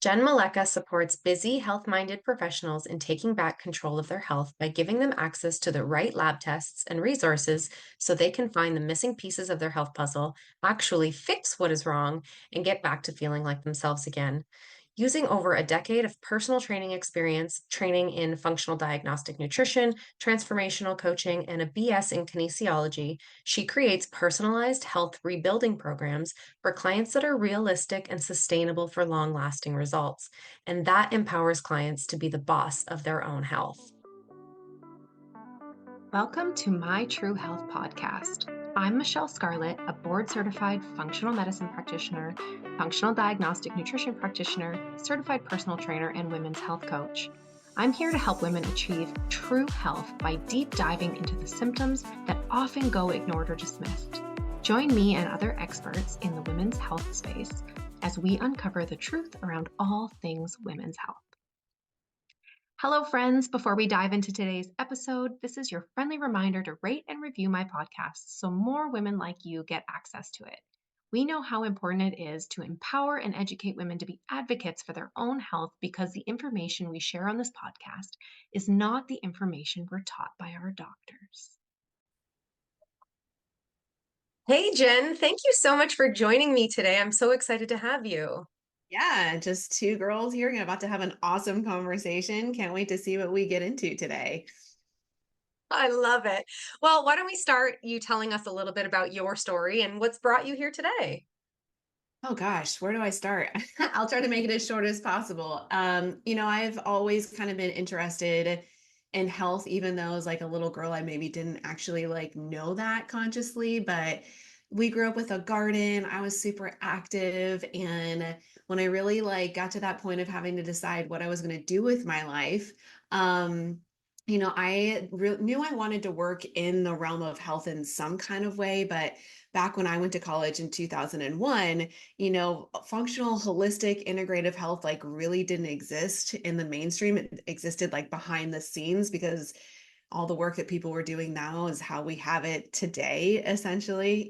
Jen Malecha supports busy, health minded professionals in taking back control of their health by giving them access to the right lab tests and resources so they can find the missing pieces of their health puzzle, actually fix what is wrong, and get back to feeling like themselves again. Using over a decade of personal training experience, training in functional diagnostic nutrition, transformational coaching, and a BS in kinesiology, she creates personalized health rebuilding programs for clients that are realistic and sustainable for long lasting results. And that empowers clients to be the boss of their own health. Welcome to My True Health podcast. I'm Michelle Scarlet, a board certified functional medicine practitioner, functional diagnostic nutrition practitioner, certified personal trainer, and women's health coach. I'm here to help women achieve true health by deep diving into the symptoms that often go ignored or dismissed. Join me and other experts in the women's health space as we uncover the truth around all things women's health. Hello, friends. Before we dive into today's episode, this is your friendly reminder to rate and review my podcast so more women like you get access to it. We know how important it is to empower and educate women to be advocates for their own health because the information we share on this podcast is not the information we're taught by our doctors. Hey, Jen, thank you so much for joining me today. I'm so excited to have you. Yeah, just two girls here and about to have an awesome conversation. Can't wait to see what we get into today. I love it. Well, why don't we start you telling us a little bit about your story and what's brought you here today? Oh gosh, where do I start? I'll try to make it as short as possible. I've always kind of been interested in health, even though as like a little girl, I maybe didn't actually like know that consciously, but we grew up with a garden. I was super active. And when I really like got to that point of having to decide what I was going to do with my life, knew I wanted to work in the realm of health in some kind of way, but back when I went to college in 2001, functional, holistic, integrative health like really didn't exist in the mainstream. It existed like behind the scenes because all the work that people were doing now is how we have it today, essentially.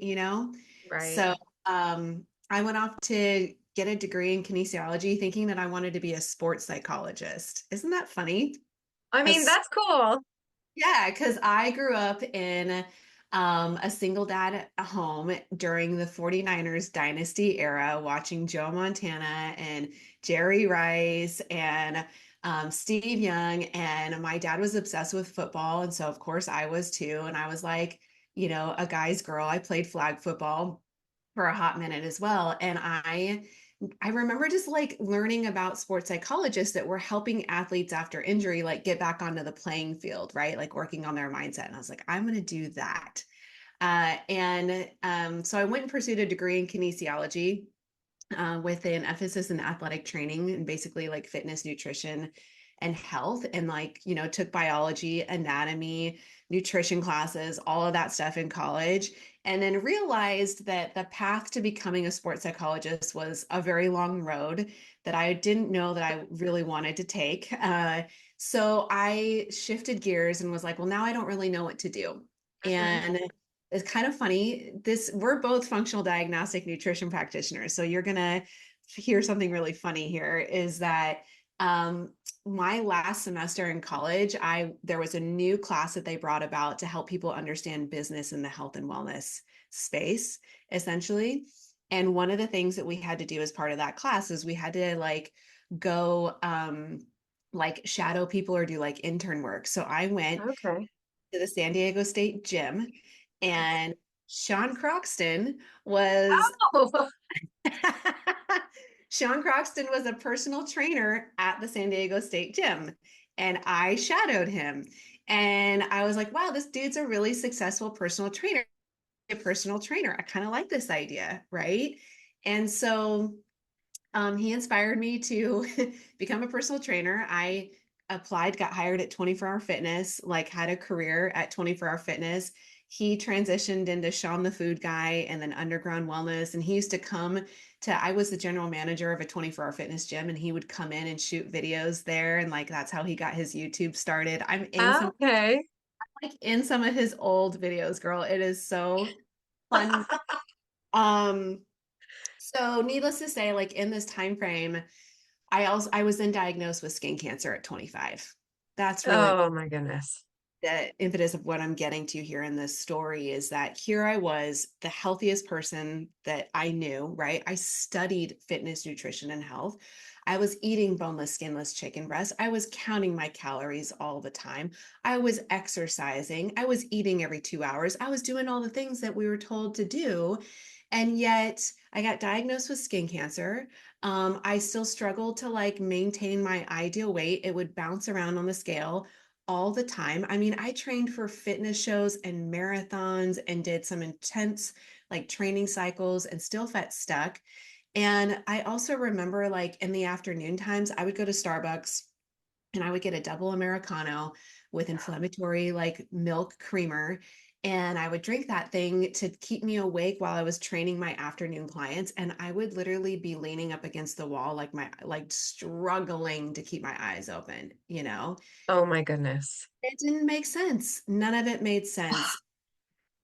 Right. So I went off to get a degree in kinesiology thinking that I wanted to be a sports psychologist. Isn't that funny? I mean, Because that's cool. yeah, because I grew up in a single dad home during the 49ers dynasty era, watching Joe Montana and Jerry Rice and Steve Young. And my dad was obsessed with football. And so, of course, I was too. And I was like, a guy's girl. I played flag football for a hot minute as well. And I remember just like learning about sports psychologists that were helping athletes after injury, like get back onto the playing field, right? Like working on their mindset. And I was like, I'm going to do that. So I went and pursued a degree in kinesiology with an emphasis in athletic training and basically like fitness, nutrition, and health. And like, took biology, anatomy, nutrition classes, all of that stuff in college. And then realized that the path to becoming a sports psychologist was a very long road that I didn't know that I really wanted to take. So I shifted gears and was like, well, now I don't really know what to do. Mhm. And it's kind of funny. We're both functional diagnostic nutrition practitioners. So you're gonna hear something really funny here is that my last semester in college, there was a new class that they brought about to help people understand business in the health and wellness space, essentially. And one of the things that we had to do as part of that class is we had to like go like shadow people or do like intern work. So I went Okay. to the San Diego State gym, and Sean Croxton was Oh, Sean Croxton was a personal trainer at the San Diego State gym, and I shadowed him. And I was like, wow, this dude's a really successful personal trainer. A personal trainer. I kind of like this idea, right? And so he inspired me to become a personal trainer. I applied, got hired at 24 Hour Fitness, like had a career at 24 Hour Fitness. He transitioned into Sean the Food Guy and then Underground Wellness. And he used to I was the general manager of a 24 Hour Fitness gym, and he would come in and shoot videos there. And like that's how he got his YouTube started. okay. Like in some of his old videos, girl. It is so fun. Um, so needless to say, like in this time frame, I was then diagnosed with skin cancer at 25. That's really Oh my goodness. the impetus of what I'm getting to here in this story is that here I was, the healthiest person that I knew, right? I studied fitness, nutrition, and health. I was eating boneless, skinless chicken breast. I was counting my calories all the time. I was exercising. I was eating every 2 hours. I was doing all the things that we were told to do. And yet I got diagnosed with skin cancer. I still struggled to like maintain my ideal weight. It would bounce around on the scale all the time. I mean, I trained for fitness shows and marathons and did some intense like training cycles and still felt stuck. And I also remember like in the afternoon times, I would go to Starbucks and I would get a double Americano with inflammatory like milk creamer. And I would drink that thing to keep me awake while I was training my afternoon clients. And I would literally be leaning up against the wall, like struggling to keep my eyes open, you know? Oh my goodness. It didn't make sense. None of it made sense.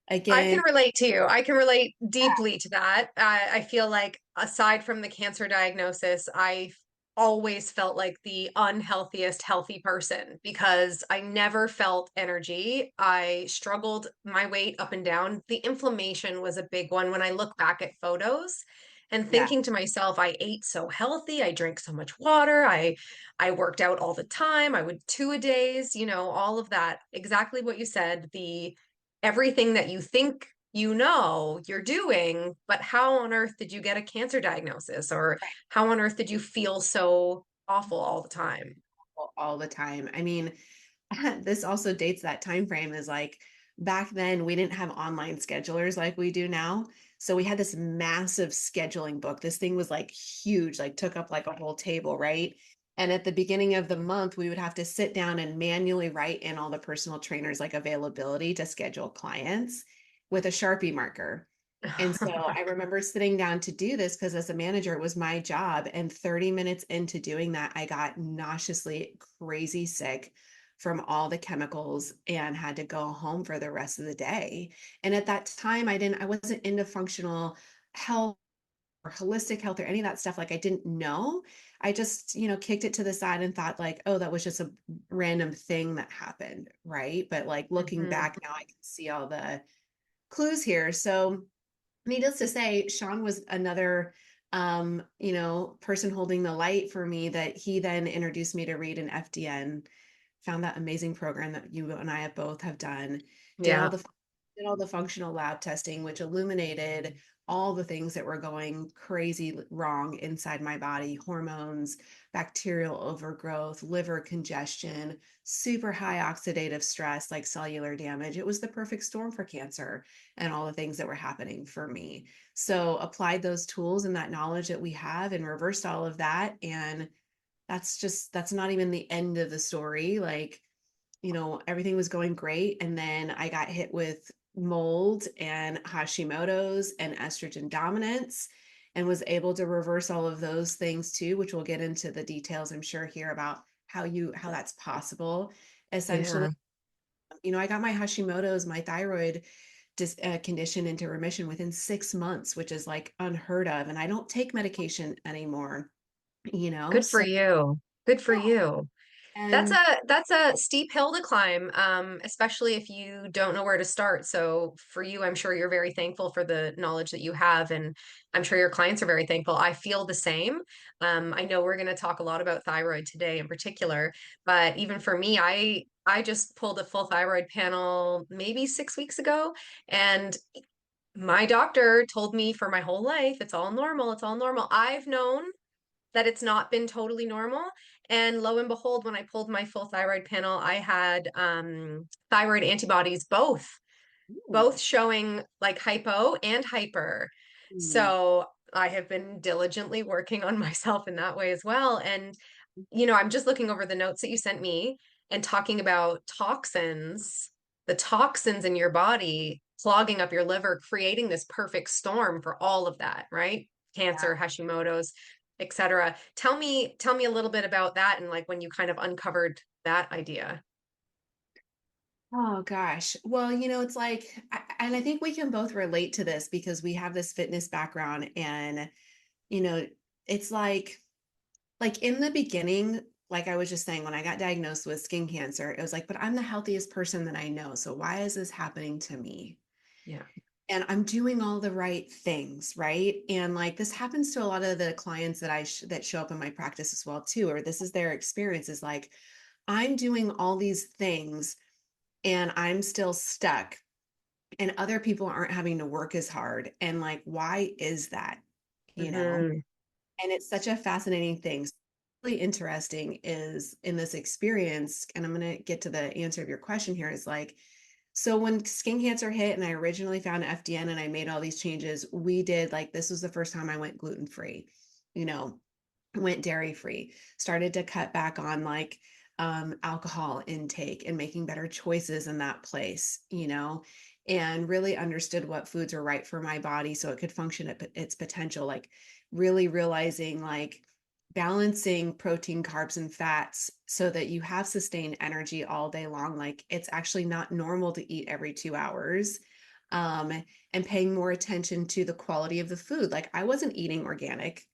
I can Again, relate to you. I can relate deeply to that. I feel like aside from the cancer diagnosis, I always felt like the unhealthiest healthy person because I never felt energy. I struggled my weight up and down. The inflammation was a big one when I look back at photos and yeah, thinking to myself, I ate so healthy, I drank so much water, I worked out all the time, I would two a days, all of that. Exactly what you said, the everything that you think you're doing, but how on earth did you get a cancer diagnosis? Or right. how on earth did you feel so awful all the time? All the time. I mean, this also dates that time frame is like back then we didn't have online schedulers like we do now. So we had this massive scheduling book. This thing was like huge, like took up like a whole table, right? And at the beginning of the month, we would have to sit down and manually write in all the personal trainers like availability to schedule clients with a Sharpie marker. And so I remember sitting down to do this because as a manager, it was my job. And 30 minutes into doing that, I got nauseously crazy sick from all the chemicals and had to go home for the rest of the day. And at that time, I wasn't into functional health or holistic health or any of that stuff. Like I didn't know. I just, kicked it to the side and thought like, oh, that was just a random thing that happened. Right. But like looking Mhm. back now, I can see all the clues here. So needless to say, Sean was another person holding the light for me that he then introduced me to read an FDN, found that amazing program that you and I have both have done, did all Yeah. the did all the functional lab testing, which illuminated all the things that were going crazy wrong inside my body, hormones, bacterial overgrowth, liver congestion, super high oxidative stress, like cellular damage. It was the perfect storm for cancer and all the things that were happening for me. So applied those tools and that knowledge that we have and reversed all of that. And that's not even the end of the story. Like, everything was going great. And then I got hit with mold and Hashimoto's and estrogen dominance and was able to reverse all of those things too, which we'll get into the details, I'm sure, here about how that's possible. Essentially, Yeah. I got my Hashimoto's, my thyroid condition into remission within 6 months, which is like unheard of. And I don't take medication anymore, Good for so you. Good for yeah. you. That's And a steep hill to climb, especially if you don't know where to start. So for you, I'm sure you're very thankful for the knowledge that you have, and I'm sure your clients are very thankful. I feel the same. I know we're going to talk a lot about thyroid today in particular, but even for me, I just pulled a full thyroid panel maybe 6 weeks ago, and my doctor told me for my whole life, it's all normal, it's all normal. I've known that it's not been totally normal. And lo and behold, when I pulled my full thyroid panel, I had thyroid antibodies, ooh, both showing like hypo and hyper. mm, So I have been diligently working on myself in that way as well. And, I'm just looking over the notes that you sent me and talking about toxins, the toxins in your body clogging up your liver, creating this perfect storm for all of that, right? yeah. Cancer, Hashimoto's, etc. Tell me a little bit about that and like when you kind of uncovered that idea. Oh gosh. Well, it's like, and I think we can both relate to this because we have this fitness background and, you know, it's like like in the beginning, like I was just saying, when I got diagnosed with skin cancer, it was like, but I'm the healthiest person that I know. So why is this happening to me? Yeah. And I'm doing all the right things, right? And like this happens to a lot of the clients that that show up in my practice as well too, or this is their experience, is like I'm doing all these things and I'm still stuck and other people aren't having to work as hard. And like, why is that? You know? Hmm. And it's such a fascinating thing. Really interesting is in this experience, and I'm going to get to the answer of your question here, is like, so when skin cancer hit and I originally found FDN and I made all these changes, we did like, this was the first time I went gluten free, you know, went dairy free, started to cut back on like alcohol intake and making better choices in that place, you know, and really understood what foods are right for my body so it could function at its potential. Like really realizing like balancing protein, carbs, and fats so that you have sustained energy all day long. Like it's actually not normal to eat every 2 hours. And paying more attention to the quality of the food. Like I wasn't eating organic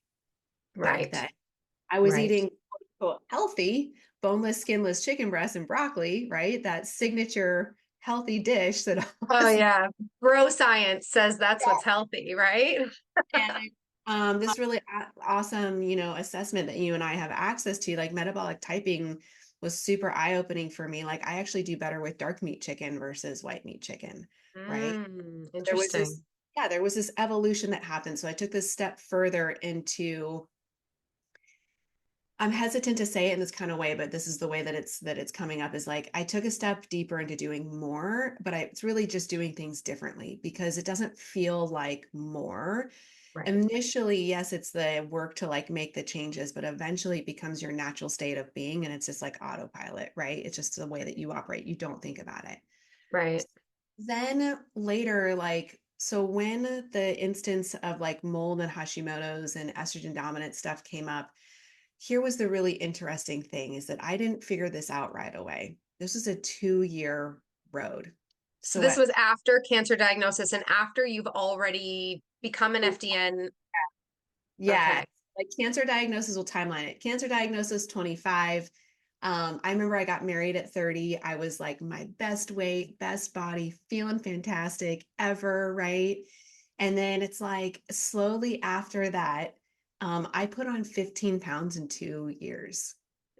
back Right. then. I was Right. eating quote, healthy, boneless, skinless chicken breast and broccoli, right? That signature healthy dish that all Oh us yeah. Bro science says that's what's healthy, right? and this really awesome, you know, assessment that you and I have access to, like metabolic typing was super eye-opening for me. Like I actually do better with dark meat chicken versus white meat chicken, right? There was this, Interesting. yeah, there was this evolution that happened. So I took this step further into I'm hesitant to say it in this kind of way, but this is the way that it's coming up is like I took a step deeper into doing more, but it's really just doing things differently because it doesn't feel like more. Right. Initially, yes, it's the work to like make the changes, but eventually it becomes your natural state of being and it's just like autopilot, right? It's just the way that you operate. You don't think about it. Right. Then later, like, so when the instance of like mold and Hashimoto's and estrogen dominant stuff came up, here was the really interesting thing is that I didn't figure this out right away. This was a 2 year road. So So this at was after cancer diagnosis and after you've already become an FDN. yeah, Okay. like cancer diagnosis will timeline it. Cancer diagnosis 25. I remember I got married at 30. I was like my best weight, best body, feeling fantastic ever, right? And then it's like slowly after that, I put on 15 pounds in 2 years.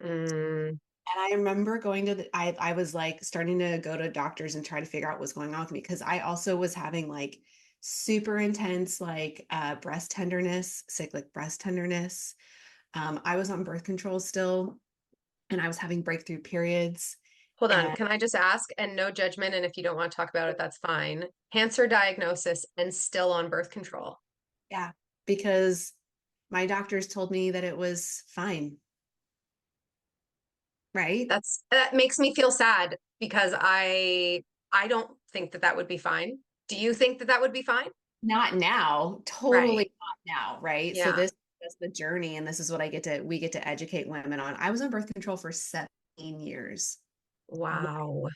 Mm, And I remember going to I was like starting to go to doctors and try to figure out what's going on with me because I also was having like super intense like breast tenderness, cyclic breast tenderness. I was on birth control still and I was having breakthrough periods. hold on. And Can I just ask? And no judgment. And if you don't want to talk about it, that's fine. Cancer diagnosis and still on birth control. yeah, because my doctors told me that it was fine, right? That makes me feel sad because I don't think that that would be fine. Do you think that that would be fine? Not now, Right. totally not now, right? So Yeah. this is the journey, and this is what we get to educate women on. I was on birth control for 17 years. Wow. Wow.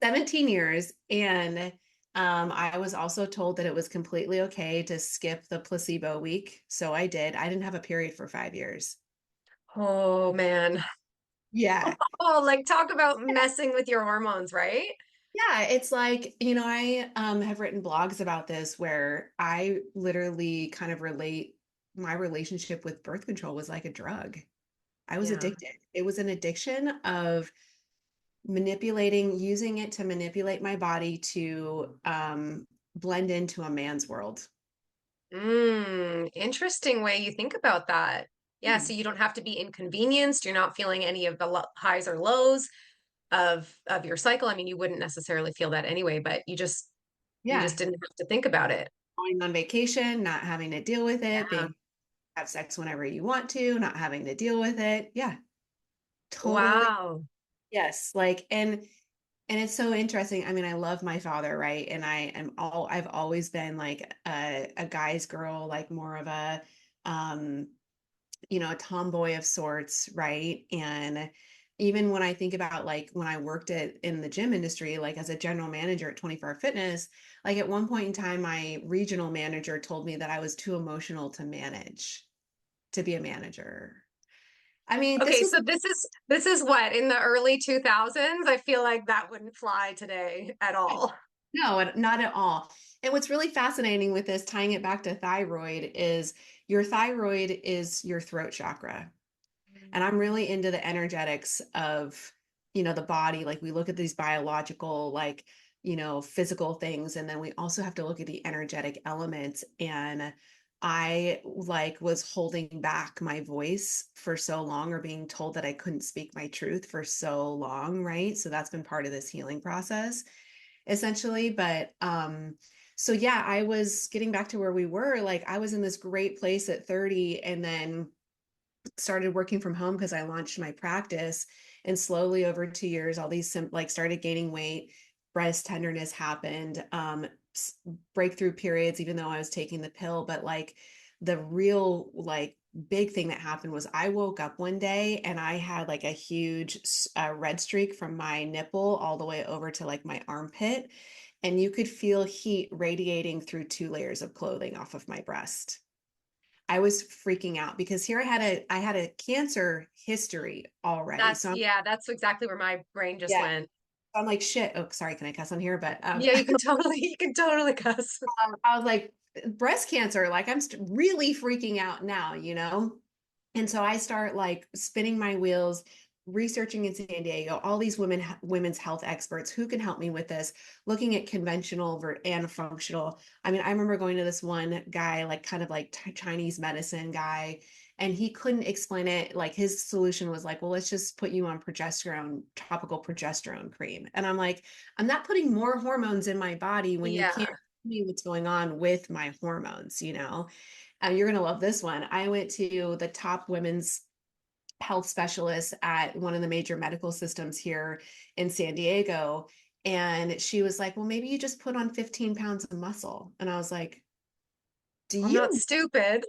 17 years. And I was also told that it was completely okay to skip the placebo week. So I did. I didn't have a period for 5 years. Oh man. Yeah. Oh, like talk about messing with your hormones, right? Yeah, it's like, you know, I have written blogs about this where I literally kind of relate my relationship with birth control was like a drug. I was Yeah. addicted. It was an addiction of manipulating, using it to manipulate my body to blend into a man's world. Interesting way you think about that. Yeah, Yeah. so you don't have to be inconvenienced. You're not feeling any of the highs or lows of your cycle. I mean, you wouldn't necessarily feel that anyway, but you Yeah. just didn't have to think about it. Going on vacation, not having to deal with it, Yeah. being have sex whenever you want to, not having to deal with it. Yeah. Totally. Wow. Yes. Like and it's so interesting. I mean, I love my father, right? And I've always been like a guy's girl, like more of a um you know, a tomboy of sorts, right? And even when I think about like when I worked in the gym industry, like as a general manager at 24 Fitness, like at one point in time, my regional manager told me that I was too emotional to manage, to be a manager. I mean, this Okay, was so this is what in the early 2000s. I feel like that wouldn't fly today at all. no, not at all. And what's really fascinating with this, tying it back to thyroid, is your thyroid is your throat chakra. And I'm really into the energetics of, the body. Like we look at these biological, like, physical things, and then we also have to look at the energetic elements. And I like was holding back my voice for so long, or being told that I couldn't speak my truth for so long, right? So that's been part of this healing process, essentially. But so yeah, I was getting back to where we were. Like I was in this great place at 30, and then started working from home because I launched my practice, and slowly over 2 years, all these like started gaining weight, breast tenderness happened, breakthrough periods, even though I was taking the pill. But like the real like big thing that happened was I woke up one day and I had like a huge red streak from my nipple all the way over to like my armpit. And you could feel heat radiating through 2 layers of clothing off of my breast. I was freaking out because here I had a cancer history already. That's that's exactly where my brain just Yeah, went. I'm like, shit. Oh, sorry, can I cuss on here? But Yeah, you can totally cuss. I was like, breast cancer, like I'm really freaking out now. And so I start like spinning my wheels, researching in San Diego, all these women's health experts who can help me with this, looking at conventional and functional. I mean, I remember going to this one guy, like kind of like Chinese medicine guy, and he couldn't explain it. Like his solution was like, well, let's just put you on progesterone, topical progesterone cream. And I'm like, I'm not putting more hormones in my body when you can't Yeah. tell me what's going on with my hormones. You're going to love this one. I went to the top women's health specialist at one of the major medical systems here in San Diego. And she was like, well, maybe you just put on 15 pounds of muscle. And I was like, do I'm not you? stupid.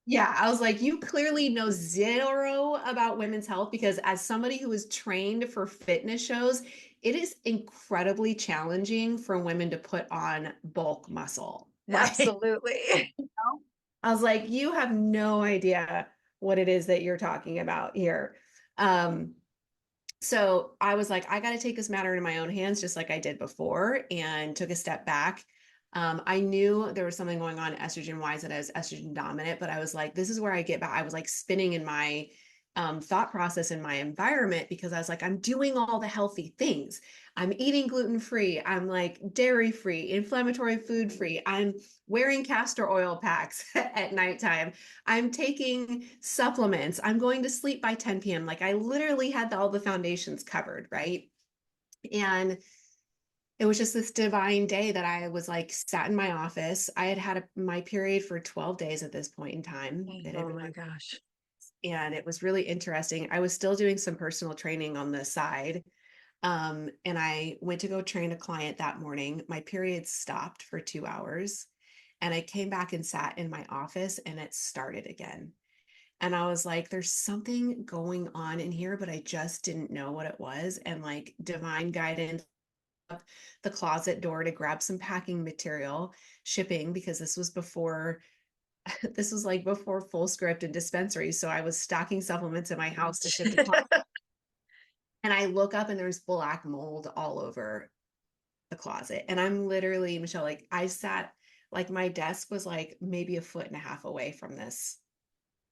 Yeah, I was like, you clearly know zero about women's health, because as somebody who is trained for fitness shows, it is incredibly challenging for women to put on bulk muscle. Like, Absolutely. I was like, you have no idea what it is that you're talking about here. Um, so I was like, I got to take this matter into my own hands, just like I did before, and took a step back. I knew there was something going on estrogen wise, that I was estrogen dominant, but I was like, this is where I get back. I was like spinning in my thought process in my environment, because I was like, I'm doing all the healthy things. I'm eating gluten free. I'm like dairy free, inflammatory food free. I'm wearing castor oil packs at nighttime. I'm taking supplements. I'm going to sleep by 10 p.m. Like I literally had all the foundations covered, right? And it was just this divine day that I was like sat in my office. I had had my period for 12 days at this point in time. It had Oh been my like, gosh. and it was really interesting. I was still doing some personal training on the side. And I went to go train a client that morning. My period stopped for 2 hours. And I came back and sat in my office, and it started again. And I was like, there's something going on in here, but I just didn't know what it was. And like divine guidance, up the closet door to grab some packing material, shipping, because this was before, this was like before full script and dispensary. So I was stocking supplements in my house to ship to clients. And I look up and there's black mold all over the closet. And I'm literally, Michelle, like I sat, like my desk was like maybe a foot and a half away from this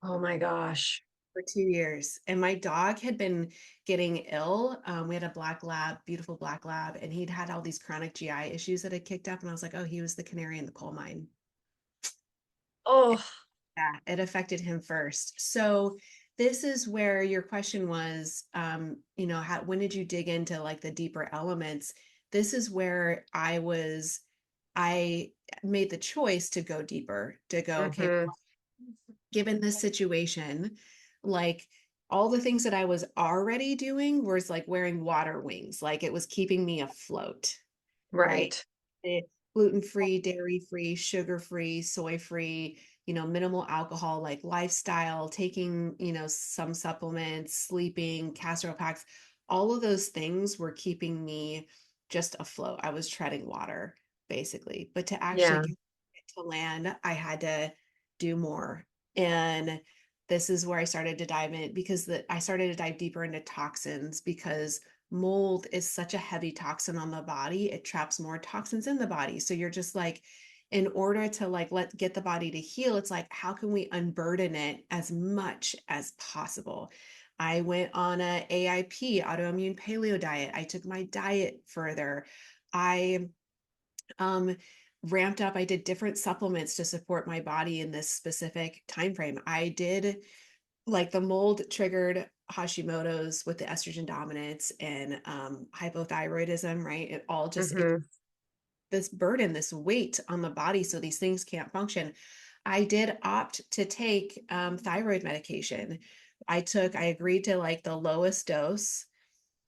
Oh my gosh. for 2 years. And my dog had been getting ill. We had a black lab, beautiful black lab, and he'd had all these chronic GI issues that had kicked up. And I was like, oh, he was the canary in the coal mine. Oh, Yeah, it affected him first. So this is where your question was, when did you dig into like the deeper elements? This is where I made the choice to go deeper, to go, okay, hmm. given this situation, like all the things that I was already doing was like wearing water wings, like it was keeping me afloat, right? Right. Gluten free, dairy free, sugar free, soy free, minimal alcohol, like lifestyle, taking, some supplements, sleeping, castor oil packs, all of those things were keeping me just afloat. I was treading water, basically. But to actually Yeah. get to land, I had to do more. And this is where I started to dive in, because I started to dive deeper into toxins, because mold is such a heavy toxin on the body. It traps more toxins in the body. So you're just like, in order to like get the body to heal, it's like, how can we unburden it as much as possible? I went on a AIP, autoimmune paleo diet. I took my diet further. I ramped up. I did different supplements to support my body in this specific time frame. I did, like, the mold triggered Hashimoto's with the estrogen dominance and hypothyroidism, right? It all just, it's Mm-hmm. this burden, this weight on the body, so these things can't function. I did opt to take thyroid medication. I agreed to like the lowest dose,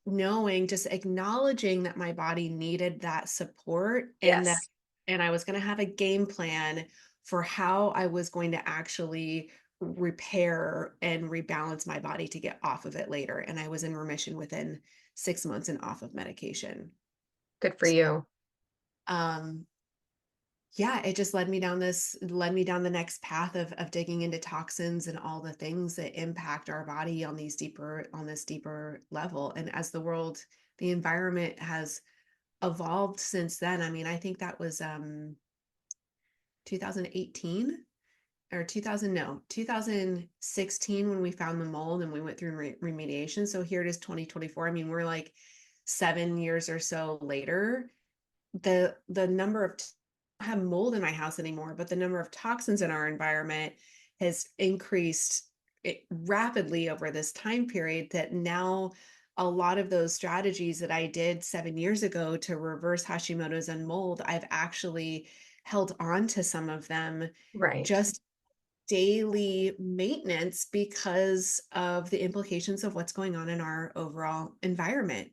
knowing, just acknowledging that my body needed that support, Yes. and I was going to have a game plan for how I was going to actually repair and rebalance my body to get off of it later. And I was in remission within 6 months and off of medication. Good for you. Um, yeah, it just led me down the next path of digging into toxins and all the things that impact our body on this deeper level. And as the environment has evolved since then. I mean, I think that was 2018 or 2000, no, 2016 when we found the mold and we went through remediation. So here it is, 2024. I mean, we're like 7 years or so later. The number of I don't have mold in my house anymore, but the number of toxins in our environment has increased rapidly over this time period, that now a lot of those strategies that I did 7 years ago to reverse Hashimoto's and mold, I've actually held on to some of them, Right. just daily maintenance, because of the implications of what's going on in our overall environment.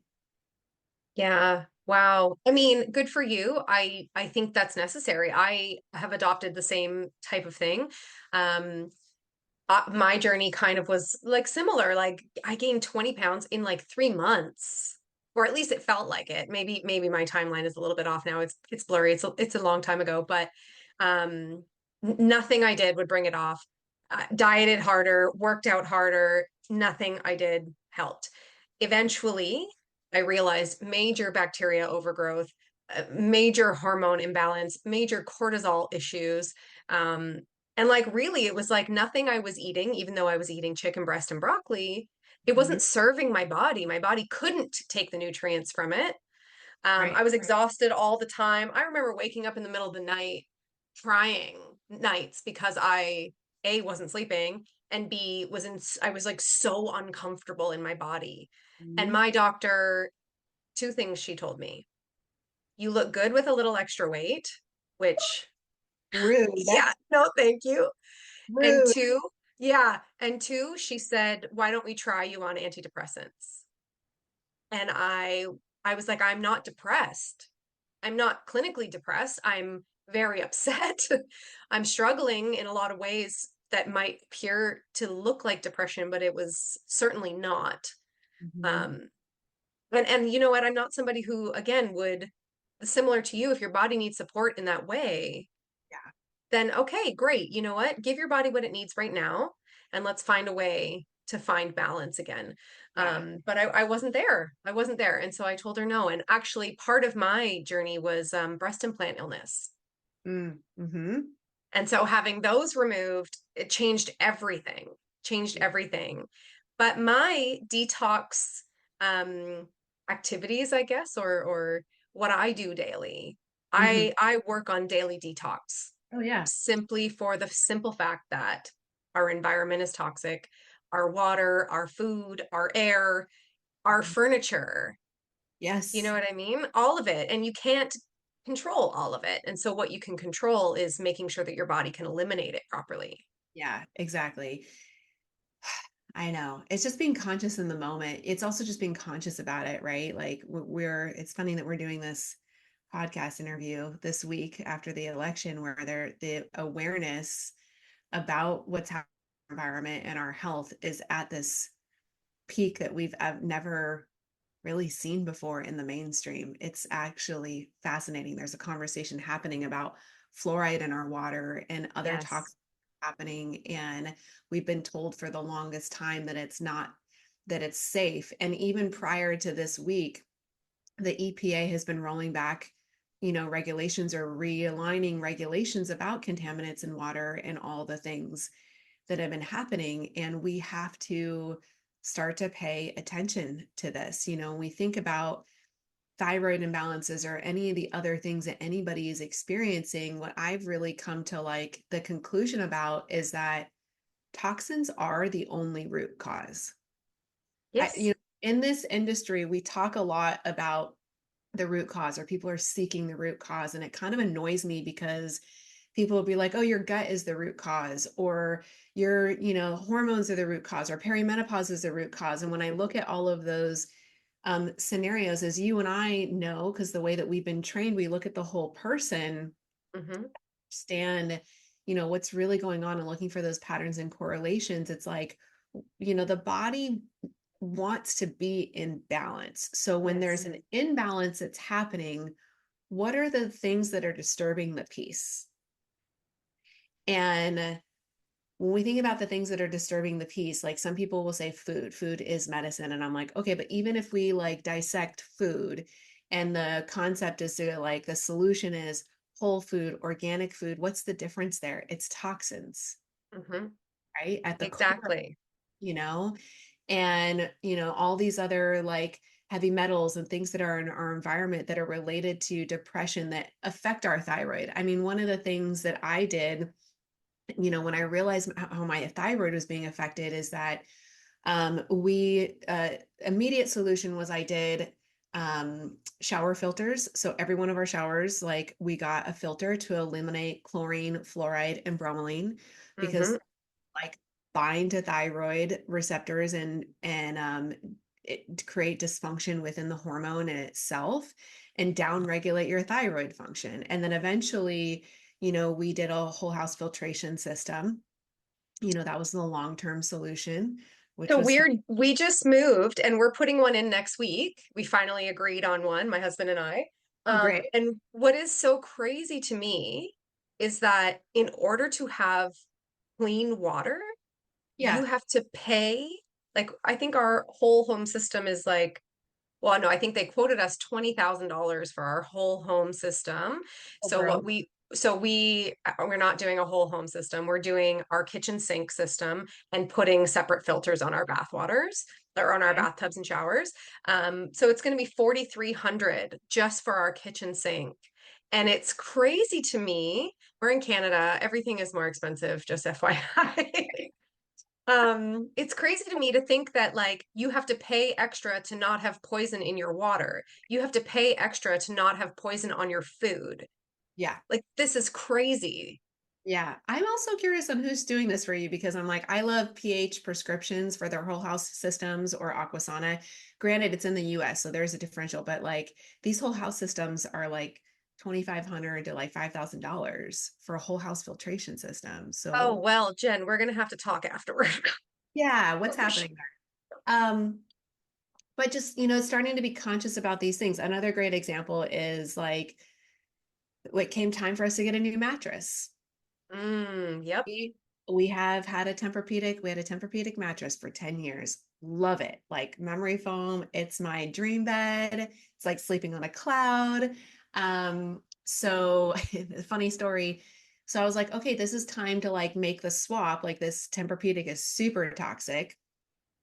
Yeah. Wow. I mean, good for you. I think that's necessary. I have adopted the same type of thing. Um, my journey kind of was like similar. Like I gained 20 pounds in like 3 months, or at least it felt like it. Maybe my timeline is a little bit off now. It's blurry. It's a long time ago, but nothing I did would bring it off. Dieted harder, worked out harder. Nothing I did helped. Eventually, I realized major bacteria overgrowth, major hormone imbalance, major cortisol issues. Um, and like, really, it was like nothing I was eating, even though I was eating chicken breast and broccoli, it Mhm. wasn't serving my body. My body couldn't take the nutrients from it. Right. I was exhausted all the time. I remember waking up in the middle of the night, crying nights because A, wasn't sleeping, and B, I was like so uncomfortable in my body. And Mhm. my doctor, two things she told me. You look good with a little extra weight, which, Rude. yeah, no, thank you. And Rude. two, yeah. And two, she said, why don't we try you on antidepressants? And I was like, I'm not depressed. I'm not clinically depressed. I'm very upset. I'm struggling in a lot of ways that might appear to look like depression, but it was certainly not. Mhm. Um, and you know what? I'm not somebody who, again, would, similar to you, if your body needs support in that way, Yeah. then okay, great. You know what? Give your body what it needs right now, and let's find a way to find balance again. Yeah. But I wasn't there. I wasn't there. And so I told her no. And actually, part of my journey was breast implant illness. Mm-hmm. And so having those removed, it changed everything. But my detox um, activities, I guess, or what I do daily, Mm-hmm. I work on daily detox Oh yeah. simply for the simple fact that our environment is toxic, our water, our food, our air, our Mhm. furniture. You know Yes. what I mean? All of it. And you can't control all of it. And so what you can control is making sure that your body can eliminate it properly. Yeah, exactly. I know. It's just being conscious in the moment. It's also just being conscious about it, right? Like it's funny that we're doing this podcast interview this week after the election, where the awareness about what's happening in our environment and our health is at this peak that we've never really seen before in the mainstream. It's actually fascinating. There's a conversation happening about fluoride in our water and other Yes. toxic happening. And we've been told for the longest time that it's not, that it's safe. And even prior to this week, the EPA has been rolling back, regulations or realigning regulations about contaminants in water and all the things that have been happening. And we have to start to pay attention to this. When we think about thyroid imbalances or any of the other things that anybody is experiencing, what I've really come to like the conclusion about is that toxins are the only root cause. Yes. In this industry, we talk a lot about the root cause, or people are seeking the root cause. And it kind of annoys me because people will be like, oh, your gut is the root cause, or your, hormones are the root cause, or perimenopause is the root cause. And when I look at all of those scenarios, as you and I know, because the way that we've been trained, we look at the whole person, understand, what's really going on and looking for those patterns and correlations. It's like, the body wants to be in balance. So when there's an imbalance that's happening, what are the things that are disturbing the peace? And when we think about the things that are disturbing the peace, like some people will say food is medicine. And I'm like, okay, but even if we like dissect food and the concept is to like, the solution is whole food, organic food, what's the difference there? It's toxins, right? At the core, you know, and, all these other like heavy metals and things that are in our environment that are related to depression that affect our thyroid. I mean, one of the things that I did, when I realized how my thyroid was being affected is that immediate solution was I did shower filters. So every one of our showers, like we got a filter to eliminate chlorine, fluoride, and bromelain, because like bind to thyroid receptors and it create dysfunction within the hormone in itself and downregulate your thyroid function. And then eventually, we did a whole house filtration system. That was the long-term solution, which So was we just moved and we're putting one in next week. We finally agreed on one, my husband and I. oh great. And what is so crazy to me is that in order to have clean water, you Yeah. have to pay. Like, I think our whole home system is like, well, no, I think they quoted us $20,000 for our whole home system. Oh, So bro. we're not doing a whole home system. We're doing our kitchen sink system and putting separate filters on our bath waters or on our Okay. bathtubs and showers. So it's going to be 4,300 just for our kitchen sink. And it's crazy to me. We're in Canada. Everything is more expensive, just FYI. It's crazy to me to think that like you have to pay extra to not have poison in your water. You have to pay extra to not have poison on your food. Yeah. Like this is crazy. Yeah. I'm also curious on who's doing this for you, because I'm like, I love pH prescriptions for their whole house systems or Aquasana. Granted, it's in the US, so there's a differential, but like these whole house systems are like 2,500 to like $5,000 for a whole house filtration system. Oh, So well, Jen, we're gonna have to talk afterward. yeah, what's happening there? But just, starting to be conscious about these things. Another great example is like, what came time for us to get a new mattress. Yep. We have had a Tempur-Pedic. We had a Tempur-Pedic mattress for 10 years. Love it. Like memory foam. It's my dream bed. It's like sleeping on a cloud. So funny story. So I was like, okay, this is time to like make the swap. Like this Tempur-Pedic is super toxic.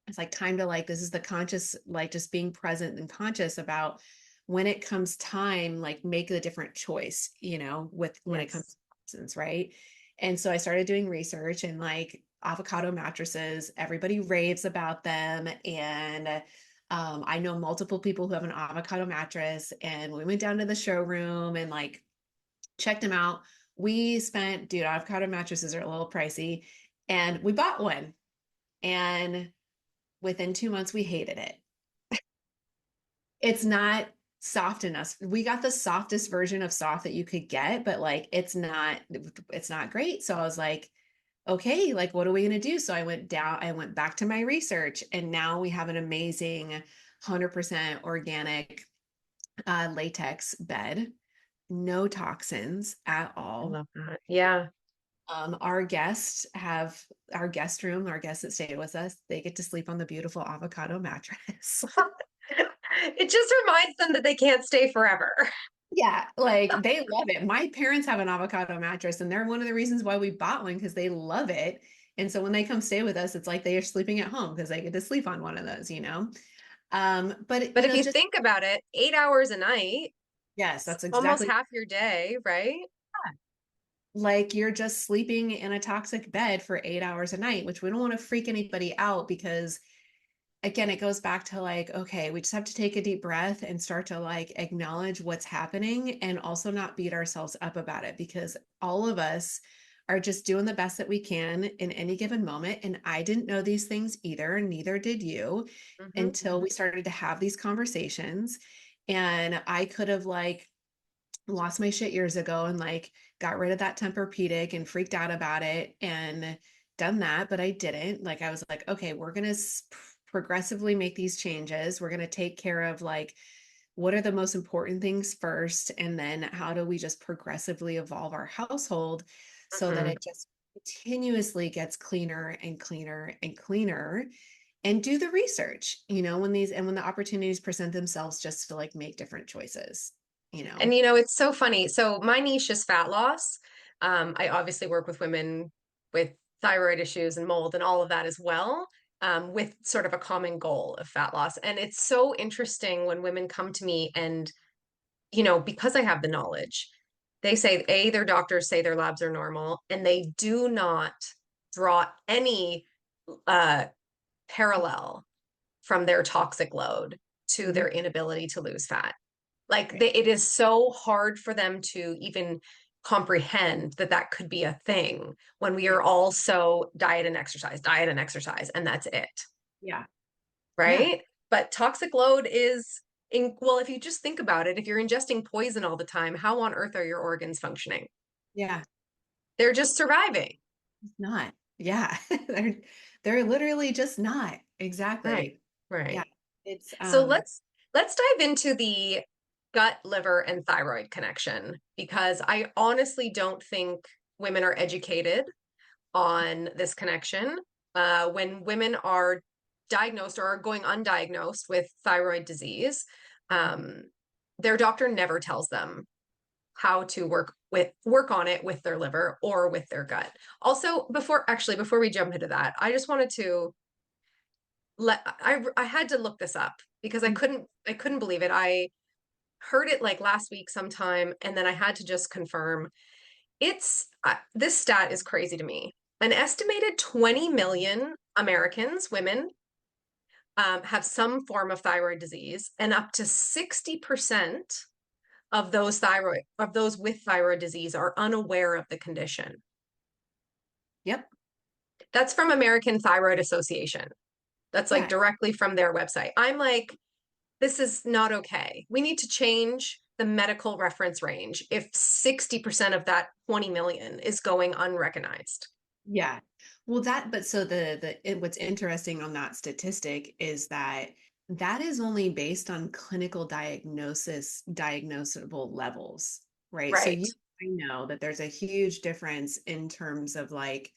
It's like time to like, this is the conscious, like just being present and conscious about when it comes time, like make the different choice, with when it comes Yes. to toxins, right? And so I started doing research, and like avocado mattresses, everybody raves about them. And I know multiple people who have an avocado mattress, and we went down to the showroom and like checked them out. We spent, dude, avocado mattresses are a little pricey, and we bought one. And within 2 months, we hated it. It's not soft enough. We got the softest version of soft that you could get, but like it's not great. So I was like, okay, like what are we going to do? So I went back to my research, and now we have an amazing 100% organic latex bed, no toxins at I all. love that. Yeah. Our guest room, our guests that stay with us, they get to sleep on the beautiful avocado mattress. It just reminds them that they can't stay forever. Yeah, like they love it. My parents have an avocado mattress, and they're one of the reasons why we bought one because they love it. And so when they come stay with us, it's like they are sleeping at home because they get to sleep on one of those, you know. But But you if know, you just think about it, 8 hours a night, yes, it's that's almost exactly half your day, right? like you're just sleeping in a toxic bed for 8 hours a night, which we don't want to freak anybody out because again, it goes back to like, okay, we just have to take a deep breath and start to like acknowledge what's happening and also not beat ourselves up about it because all of us are just doing the best that we can in any given moment. And I didn't know these things either, and neither did you Hmm. until we started to have these conversations. And I could have like lost my shit years ago and like got rid of that Tempur-Pedic and freaked out about it and done that, but I didn't. Like I was like, okay, we're going to progressively make these changes. We're going to take care of like what are the most important things first and then how do we just progressively evolve our household so that Hmm. it just continuously gets cleaner and cleaner and cleaner and do the research, you know, when the opportunities present themselves just to like make different choices, you know. And you know, it's so funny. So my niche is fat loss. I obviously work with women with thyroid issues and mold and all of that as well, with sort of a common goal of fat loss. And it's so interesting when women come to me and, you know, because I have the knowledge, they say, A, their doctors say their labs are normal, and they do not draw any uh, parallel from their toxic load to Mhm. their inability to lose fat. Like it is so hard for them to even comprehend that that could be a thing when we Yeah. are all so diet and exercise, and that's it, Yeah. Yeah. right? But toxic load is well, if you just think about it, if you're ingesting poison all the time, how on earth are your organs functioning? Yeah. They're just surviving. It's not. Yeah. They're literally just not. Right, Exactly. Yeah. right. It's So let's dive into the gut, liver, and thyroid connection because I honestly don't think women are educated on this connection. When women are diagnosed or are going undiagnosed with thyroid disease, um, their doctor never tells them how to work on it with their liver or with their gut. Also, before we jump into that, I just wanted to I had to look this up because I couldn't believe it. I heard it like last week sometime, and then I had to just confirm. It's this stat is crazy to me. An estimated 20 million Americans, women, have some form of thyroid disease, and up to 60% of those with thyroid disease are unaware of the condition. yep. That's from American Thyroid Association. That's like Yeah. directly from their website. I'm like, this is not okay. We need to change the medical reference range if 60% of that 20 million is going unrecognized. Yeah. But so what's interesting on that statistic is that that is only based on clinical diagnosable levels, right? So Right. you I know that there's a huge difference in terms of like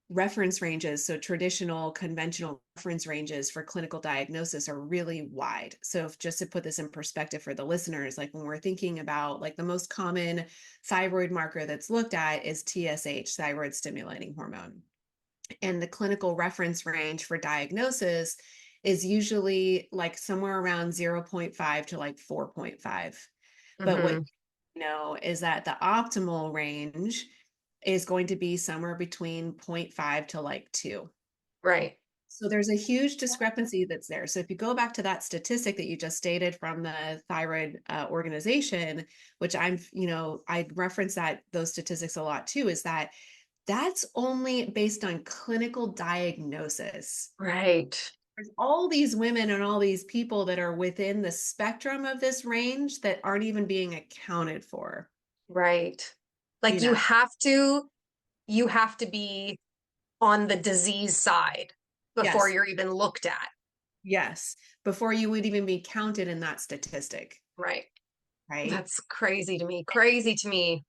reference ranges. So traditional conventional reference ranges for clinical diagnosis are really wide. So just to put this in perspective for the listeners, like when we're thinking about like the most common thyroid marker that's looked at is TSH, thyroid stimulating hormone. And the clinical reference range for diagnosis is usually like somewhere around zero point 0.5 to like 4.5. But what Hmm. you know is that the optimal range is going to be somewhere between zero point 0.5 to like 2. Right. So there's a huge discrepancy that's there. So if you go back to that statistic that you just stated from the thyroid organization, which I reference those statistics a lot too, is that that's only based on clinical diagnosis. Right. There's all these women and all these people that are within the spectrum of this range that aren't even being accounted for. Right. Like You know, you have to be on the disease side before yes, you're even looked at. yes, before you would even be counted in that statistic, Right. right? That's crazy to me. Crazy to me.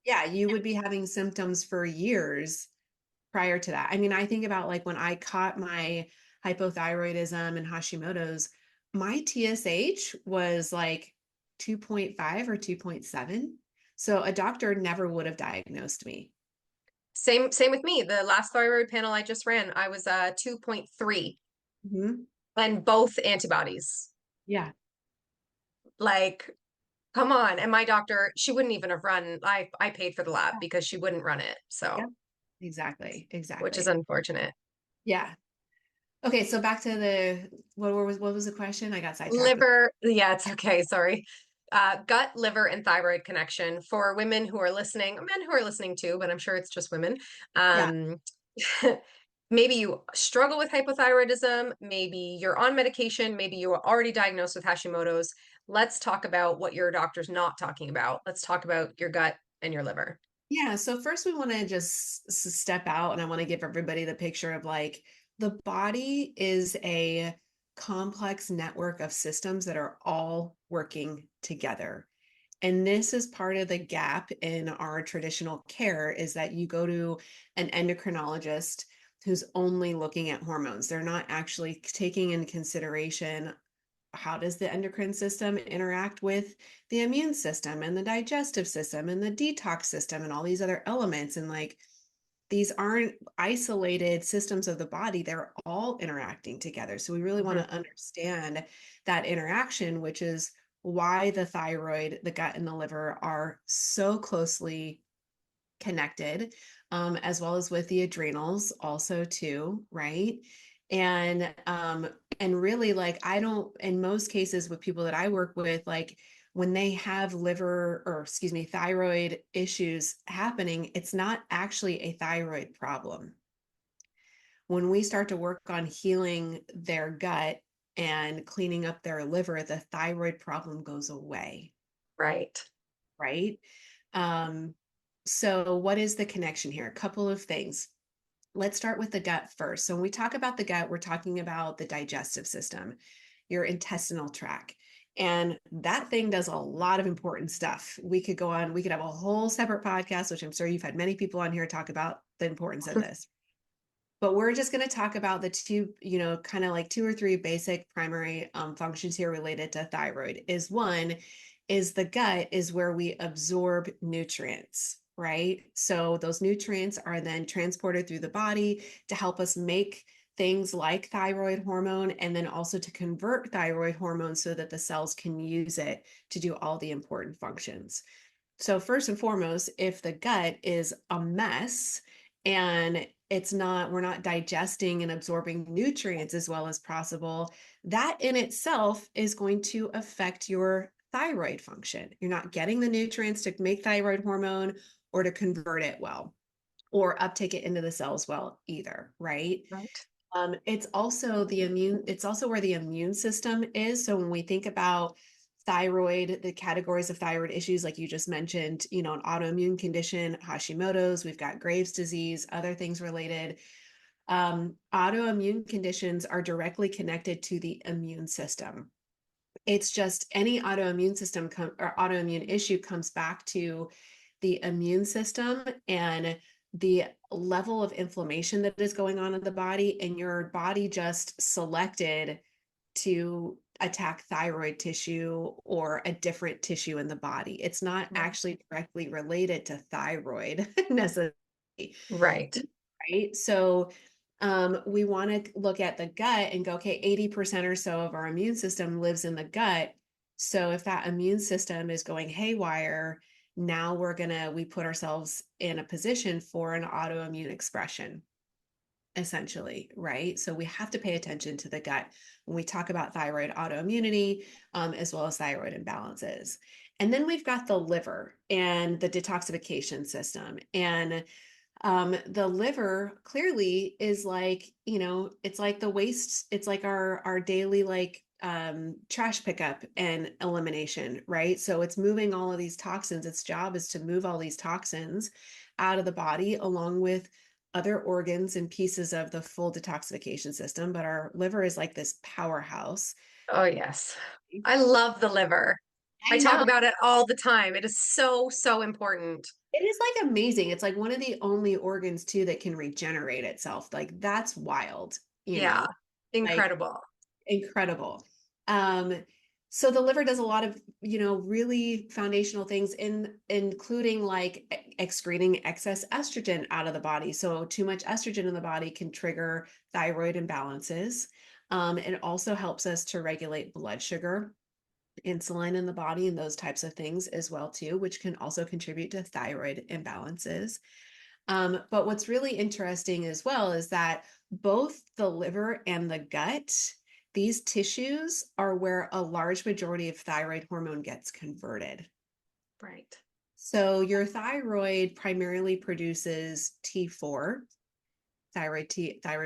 Yeah, you would be having symptoms for years prior to that. I mean, I think about like when I caught my hypothyroidism and Hashimoto's, my TSH was like 2.5 or 2.7. So a doctor never would have diagnosed me. Same with me. The last thyroid panel I just ran, I was 2.3 Mhm. and both antibodies. Yeah. Like, come on. And my doctor, she wouldn't even have run. I paid for the lab because she wouldn't run it. Yeah. So, Exactly. which is Exactly. unfortunate. Yeah. Okay, so back to the what was the question? I got sidetracked with. Liver, yeah, it's okay. Sorry. Gut, liver, and thyroid connection for women who are listening, men who are listening too, but I'm sure it's just women. Yeah. Um, maybe you struggle with hypothyroidism, maybe you're on medication, maybe you are already diagnosed with Hashimoto's. Let's talk about what your doctor's not talking about. Let's talk about your gut and your liver. Yeah, so first we want to just step out and I want to give everybody the picture of like the body is a complex network of systems that are all working together. And this is part of the gap in our traditional care is that you go to an endocrinologist who's only looking at hormones. They're not actually taking in consideration how does the endocrine system interact with the immune system and the digestive system and the detox system and all these other elements. And like these aren't isolated systems of the body, they're all interacting together. So we really want Mhm. to understand that interaction, which is why the thyroid, the gut, and the liver are so closely connected, as well as with the adrenals also too, right? And really like I don't in most cases with people that I work with, like when they have liver or excuse me, thyroid issues happening, it's not actually a thyroid problem. When we start to work on healing their gut and cleaning up their liver, the thyroid problem goes away, Right. right? Um, so what is the connection here? A couple of things. Let's start with the gut first. So when we talk about the gut, we're talking about the digestive system, your intestinal tract. And that thing does a lot of important stuff. We could go on, we could have a whole separate podcast, which I'm sure you've had many people on here talk about the importance of this. But we're just going to talk about the two, kind of like two or three basic primary functions here related to thyroid. Is one is the gut is where we absorb nutrients, right? So those nutrients are then transported through the body to help us make things like thyroid hormone and then also to convert thyroid hormone so that the cells can use it to do all the important functions. So first and foremost, if the gut is a mess and we're not digesting and absorbing nutrients as well as possible, that in itself is going to affect your thyroid function. You're not getting the nutrients to make thyroid hormone or to convert it well or uptake it into the cells well either, right? Right. It's also where the immune system is. So when we think about thyroid, the categories of thyroid issues, like you just mentioned, an autoimmune condition, Hashimoto's, we've got Graves' disease, other things related. Autoimmune conditions are directly connected to the immune system. It's just any autoimmune system or autoimmune issue comes back to the immune system and the level of inflammation that is going on in the body, and your body just selected to attack thyroid tissue or a different tissue in the body. It's not actually directly related to thyroid necessarily, Right. right? So we want to look at the gut and go, okay, 80% or so of our immune system lives in the gut. So if that immune system is going haywire, now we put ourselves in a position for an autoimmune expression, essentially, right? So we have to pay attention to the gut when we talk about thyroid autoimmunity, as well as thyroid imbalances. And then we've got the liver and the detoxification system. And the liver clearly is like, it's like the waste, it's like our daily like trash pickup and elimination, right? So it's moving all of these toxins. Its job is to move all these toxins out of the body along with other organs and pieces of the full detoxification system. But our liver is like this powerhouse. Oh, yes. I love the liver. I I talk know. about it all the time. It is so, so important. It is like amazing. It's like one of the only organs too that can regenerate itself. Like that's wild, you Yeah, know, like incredible. incredible. Um, so the liver does a lot of, really foundational things including like excreting excess estrogen out of the body. So too much estrogen in the body can trigger thyroid imbalances. It also helps us to regulate blood sugar, insulin in the body, and those types of things as well too, which can also contribute to thyroid imbalances. But what's really interesting as well is that both the liver and the gut, these tissues are where a large majority of thyroid hormone gets converted. Right. So your thyroid primarily produces T4, thyroid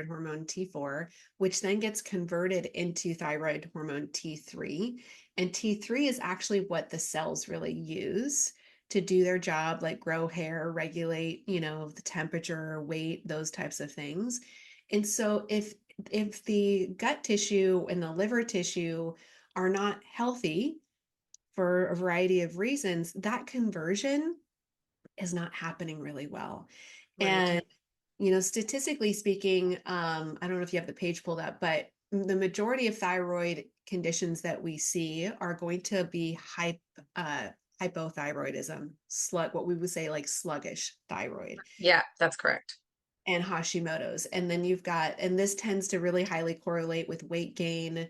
hormone T4, which then gets converted into thyroid hormone T3. And T3 is actually what the cells really use to do their job, like grow hair, regulate, the temperature, weight, those types of things. And so if the gut tissue and the liver tissue are not healthy for a variety of reasons, that conversion is not happening really well. Right. And statistically speaking, I don't know if you have the page pulled up, but the majority of thyroid conditions that we see are going to be hypothyroidism, what we would say like sluggish thyroid, Yeah, that's correct. and Hashimoto's. And then and this tends to really highly correlate with weight gain,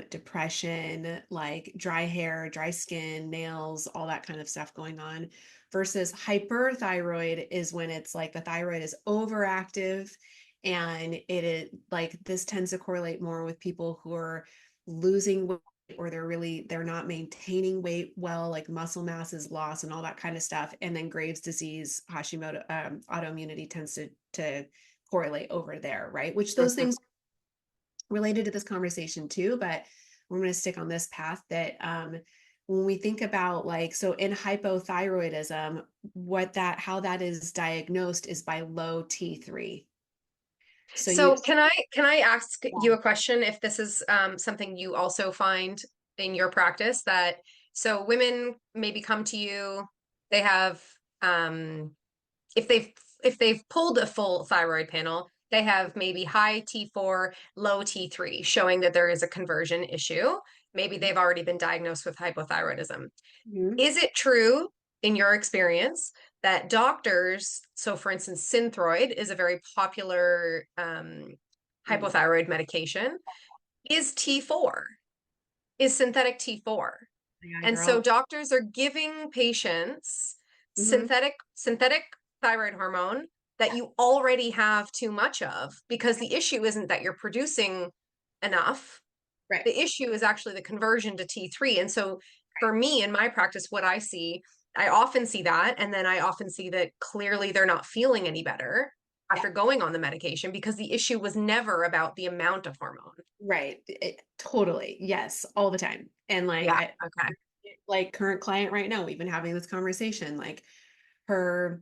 depression, like dry hair, dry skin, nails, all that kind of stuff going on. Versus hyperthyroid is when it's like the thyroid is overactive, and it is like this tends to correlate more with people who are losing weight, or they're not maintaining weight well, like muscle mass is lost and all that kind of stuff. And then Graves' disease, Hashimoto, autoimmunity tends to correlate over there, right? Which those Mhm. things related to this conversation too, but we're going to stick on this path that when we think about like, so in hypothyroidism, how that is diagnosed is by low T3. So So you, can I ask you yeah. a question if this is something you also find in your practice that so women maybe come to you, they have um if they've pulled a full thyroid panel, they have maybe high T4, low T3, showing that there is a conversion issue. Maybe they've already been diagnosed with hypothyroidism. Mhm. Is it true in your experience that doctors, so for instance, Synthroid is a very popular Mhm. hypothyroid medication, is T4, is synthetic T4. Yeah, And so girl. doctors are giving patients Hmm. synthetic thyroid hormone that you already have too much of because the issue isn't that you're producing enough. Right. The issue is actually the conversion to T3. And so for me in my practice, what I see, I often see that. And then I often see that clearly they're not feeling any better Yeah. after going on the medication because the issue was never about the amount of hormone. Right. Totally. Yes. All the time. And like, Yeah. Okay. like current client right now, we've been having this conversation, like her,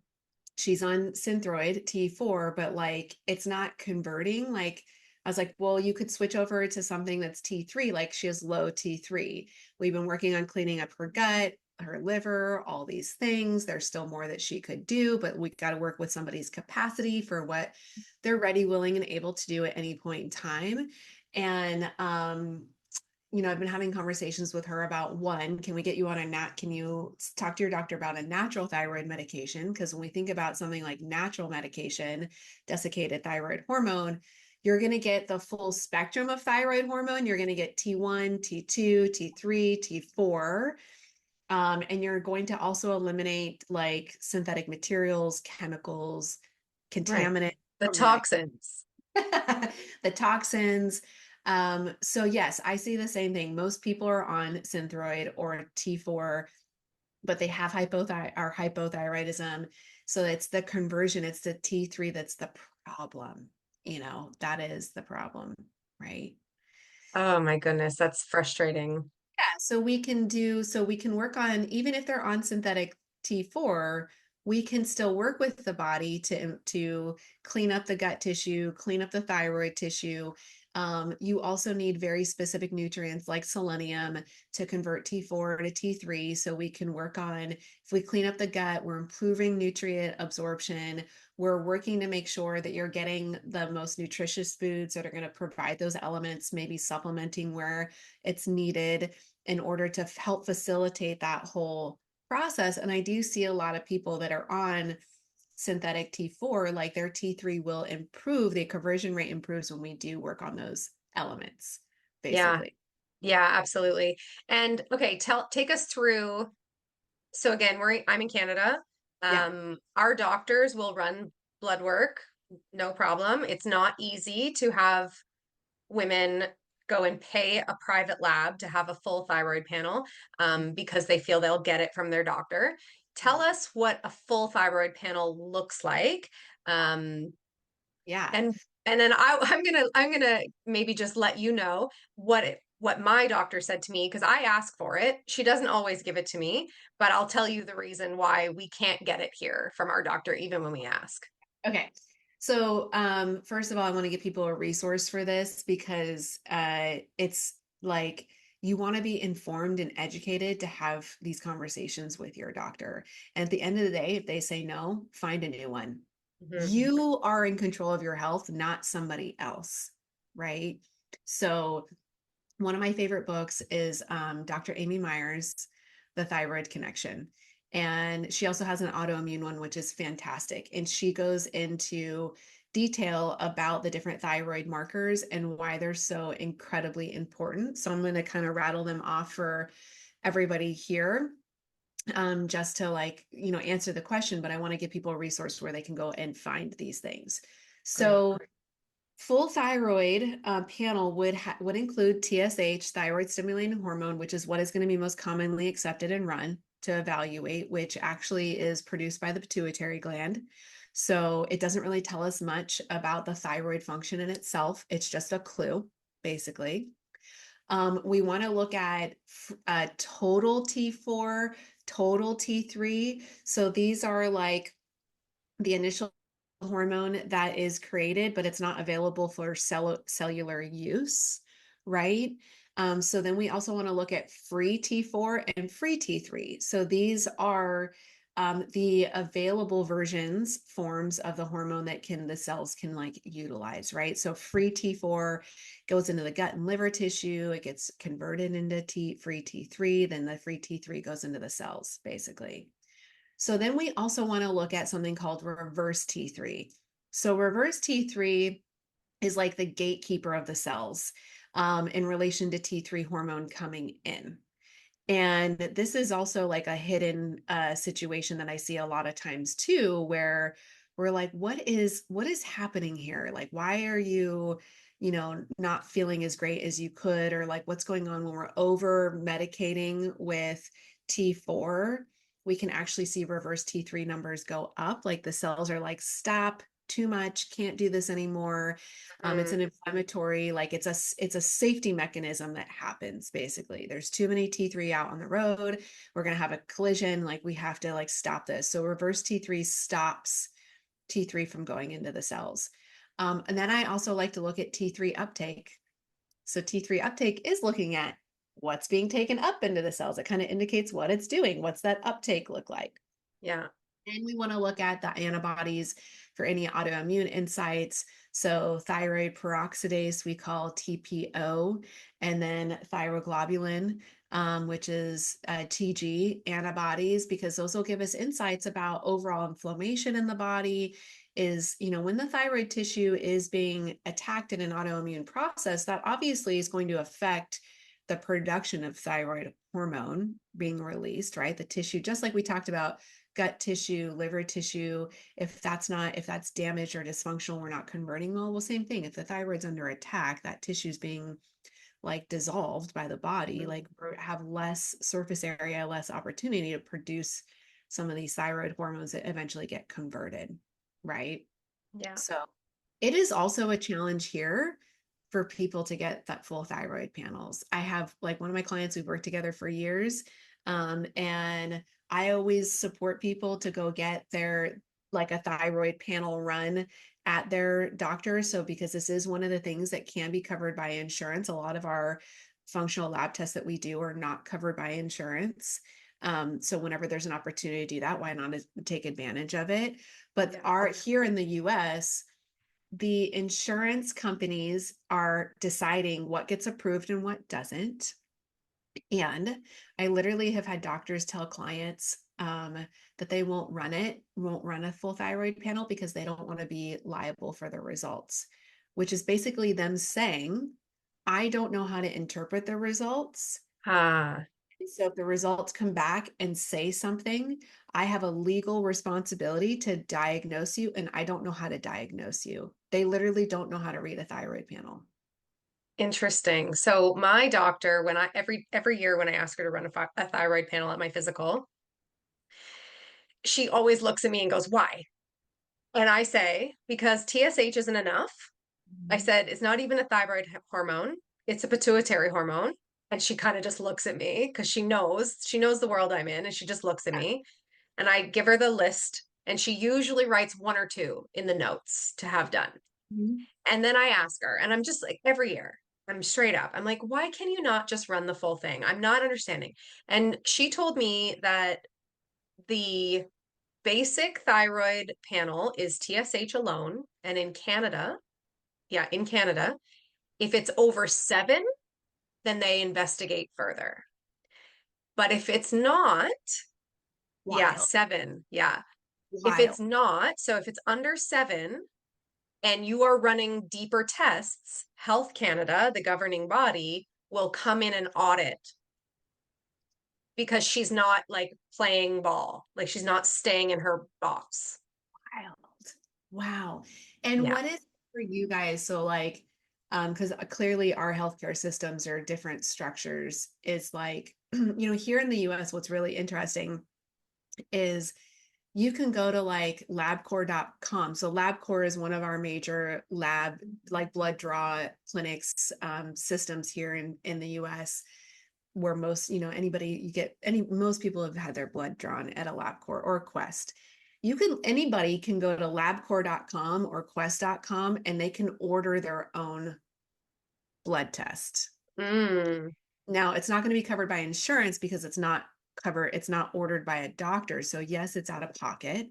she's on Synthroid T4, but like it's not converting. Like I was like, well, you could switch over to something that's T3, like she has low T3. We've been working on cleaning up her gut, her liver, all these things. There's still more that she could do, but we got to work with somebody's capacity for what they're ready, willing, and able to do at any point in time. And I've been having conversations with her about one, can we get you on can you talk to your doctor about a natural thyroid medication? Because when we think about something like natural medication, desiccated thyroid hormone, you're going to get the full spectrum of thyroid hormone. You're going to get T1, T2, T3, T4. And you're going to also eliminate like synthetic materials, chemicals, Right. contaminant The from the medication. toxins. The toxins. So yes, I see the same thing. Most people are on Synthroid or T4, but they have hypothyroidism. So it's the conversion, it's the T3 that's the problem. That is the problem, right? Oh my goodness, that's frustrating. Yeah, so we can work on, even if they're on synthetic T4, we can still work with the body to clean up the gut tissue, clean up the thyroid tissue, You also need very specific nutrients like selenium to convert T4 to T3. So we can work on, if we clean up the gut, we're improving nutrient absorption. We're working to make sure that you're getting the most nutritious foods that are going to provide those elements, maybe supplementing where it's needed in order to help facilitate that whole process. And I do see a lot of people that are on synthetic T4, like their T3 will improve, the conversion rate improves when we do work on those elements, Yeah. basically. Yeah, absolutely. And okay, take us through. So again, I'm in Canada. Yeah. Our doctors will run blood work, no problem. It's not easy to have women go and pay a private lab to have a full thyroid panel, because they feel they'll get it from their doctor. Tell Mhm. us what a full thyroid panel looks like. Um, Yeah. and and then I'm gonna maybe just let you know what my doctor said to me, because I ask for it. She doesn't always give it to me, but I'll tell you the reason why we can't get it here from our doctor even when we ask. Okay. So, first of all, I want to give people a resource for this because it's like you want to be informed and educated to have these conversations with your doctor. And at the end of the day, if they say no, find a new one. Mhm. You are in control of your health, not somebody else, right? So, one of my favorite books is Dr. Amy Meyer's The Thyroid Connection. And she also has an autoimmune one, which is fantastic. And she goes into detail about the different thyroid markers and why they're so incredibly important. So I'm going to kind of rattle them off for everybody here, just to answer the question, but I want to give people a resource where they can go and find these things. Great. So full thyroid panel would include TSH, thyroid stimulating hormone, which is what is going to be most commonly accepted and run to evaluate, which actually is produced by the pituitary gland. So it doesn't really tell us much about the thyroid function in itself. It's just a clue, basically. We want to look at total T4, total T3. So these are like the initial hormone that is created, but it's not available for cellular use, right? So then we also want to look at free T4 and free T3. So these are the available forms of the hormone that the cells can like utilize, right? So free T4 goes into the gut and liver tissue. It gets converted into free T3. Then the free T3 goes into the cells, basically. So then we also want to look at something called reverse T3. So reverse T3 is like the gatekeeper of the cells in relation to T3 hormone coming in. And this is also like a hidden situation that I see a lot of times too, where we're like, what is happening here? Like, why are you, not feeling as great as you could? Or like, what's going on when we're over medicating with T4? We can actually see reverse T3 numbers go up. Like the cells are like, stop, too much, can't do this anymore. It's an inflammatory, like it's a safety mechanism that happens. Basically, there's too many T3 out on the road. We're going to have a collision. Like we have to like stop this. So reverse T3 stops T3 from going into the cells. And then I also like to look at T3 uptake. So T3 uptake is looking at what's being taken up into the cells. It kind of indicates what it's doing. What's that uptake look like? Yeah. And we want to look at the antibodies for any autoimmune insights. So thyroid peroxidase, we call TPO, and then thyroglobulin, which is TG antibodies, because those will give us insights about overall inflammation in the body. When the thyroid tissue is being attacked in an autoimmune process, that obviously is going to affect the production of thyroid hormone being released, right? The tissue, just like we talked about, gut tissue, liver tissue, if that's damaged or dysfunctional, we're not converting well, same thing. If the thyroid's under attack, that tissue's being like dissolved by the body, like have less surface area, less opportunity to produce some of these thyroid hormones that eventually get converted, right? Yeah. So it is also a challenge here for people to get that full thyroid panels. I have like one of my clients, we've worked together for years. And I always support people to go get like a thyroid panel run at their doctor. So because this is one of the things that can be covered by insurance, a lot of our functional lab tests that we do are not covered by insurance. So whenever there's an opportunity to do that, why not take advantage of it? But here in the US, the insurance companies are deciding what gets approved and what doesn't. And I literally have had doctors tell clients that they won't run a full thyroid panel because they don't want to be liable for the results, which is basically them saying, I don't know how to interpret the results. Ah, So if the results come back and say something, I have a legal responsibility to diagnose you, and I don't know how to diagnose you. They literally don't know how to read a thyroid panel. interesting. So my doctor, when I every year when I ask her to run a thyroid panel at my physical, she always looks at me and goes, "Why?" And I say, "Because TSH isn't enough." I said, "It's not even a thyroid hormone. It's a pituitary hormone." And she kind of just looks at me because she knows the world I'm in, and she just looks at me. And I give her the list, and she usually writes one or two in the notes to have done. Mhm. And then I ask her, and I'm just like, every year, I'm straight up. I'm like, why can you not just run the full thing? I'm not understanding. And she told me that the basic thyroid panel is TSH alone. And in Canada, yeah, in Canada, if it's over 7, then they investigate further. But if it's not, yeah, Wild, 7, yeah. If wild. it's not, so if it's under 7, and you are running deeper tests, Health Canada, the governing body, will come in and audit because she's not like playing ball, like she's not staying in her box. Wild. Wow. And Yeah. what is for you guys? So like, because clearly our healthcare systems are different structures. Is like, here in the US, what's really interesting is you can go to like labcore.com. So LabCorp is one of our major lab, like blood draw clinics, systems here in the US, where most, most people have had their blood drawn at a LabCorp or a Quest. Anybody can go to labcore.com or quest.com and they can order their own blood test. Mm, Now, it's not going to be covered by insurance because it's not ordered by a doctor. So yes, it's out of pocket,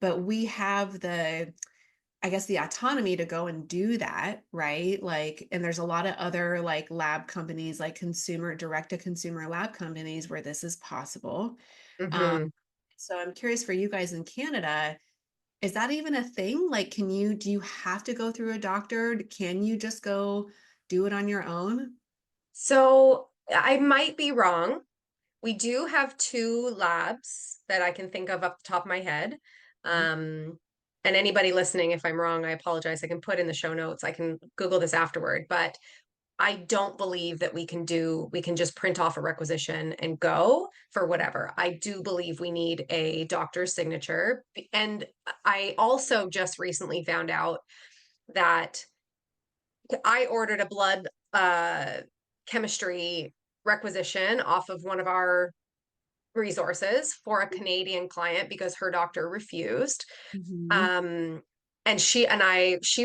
but we have I guess the autonomy to go and do that, right? Like, and there's a lot of other like lab companies, like direct to consumer lab companies where this is possible. Um, hmm. so I'm curious for you guys in Canada, is that even a thing? Like, do you have to go through a doctor? Can you just go do it on your own? So I might be wrong. We do have 2 labs that I can think of up the top of my head. Mhm. And anybody listening, if I'm wrong, I apologize. I can put in the show notes. I can Google this afterward, but I don't believe that we can just print off a requisition and go for whatever. I do believe we need a doctor's signature. And I also just recently found out that I ordered a blood chemistry requisition off of one of our resources for a Canadian client because her doctor refused. Mhm. Um, and she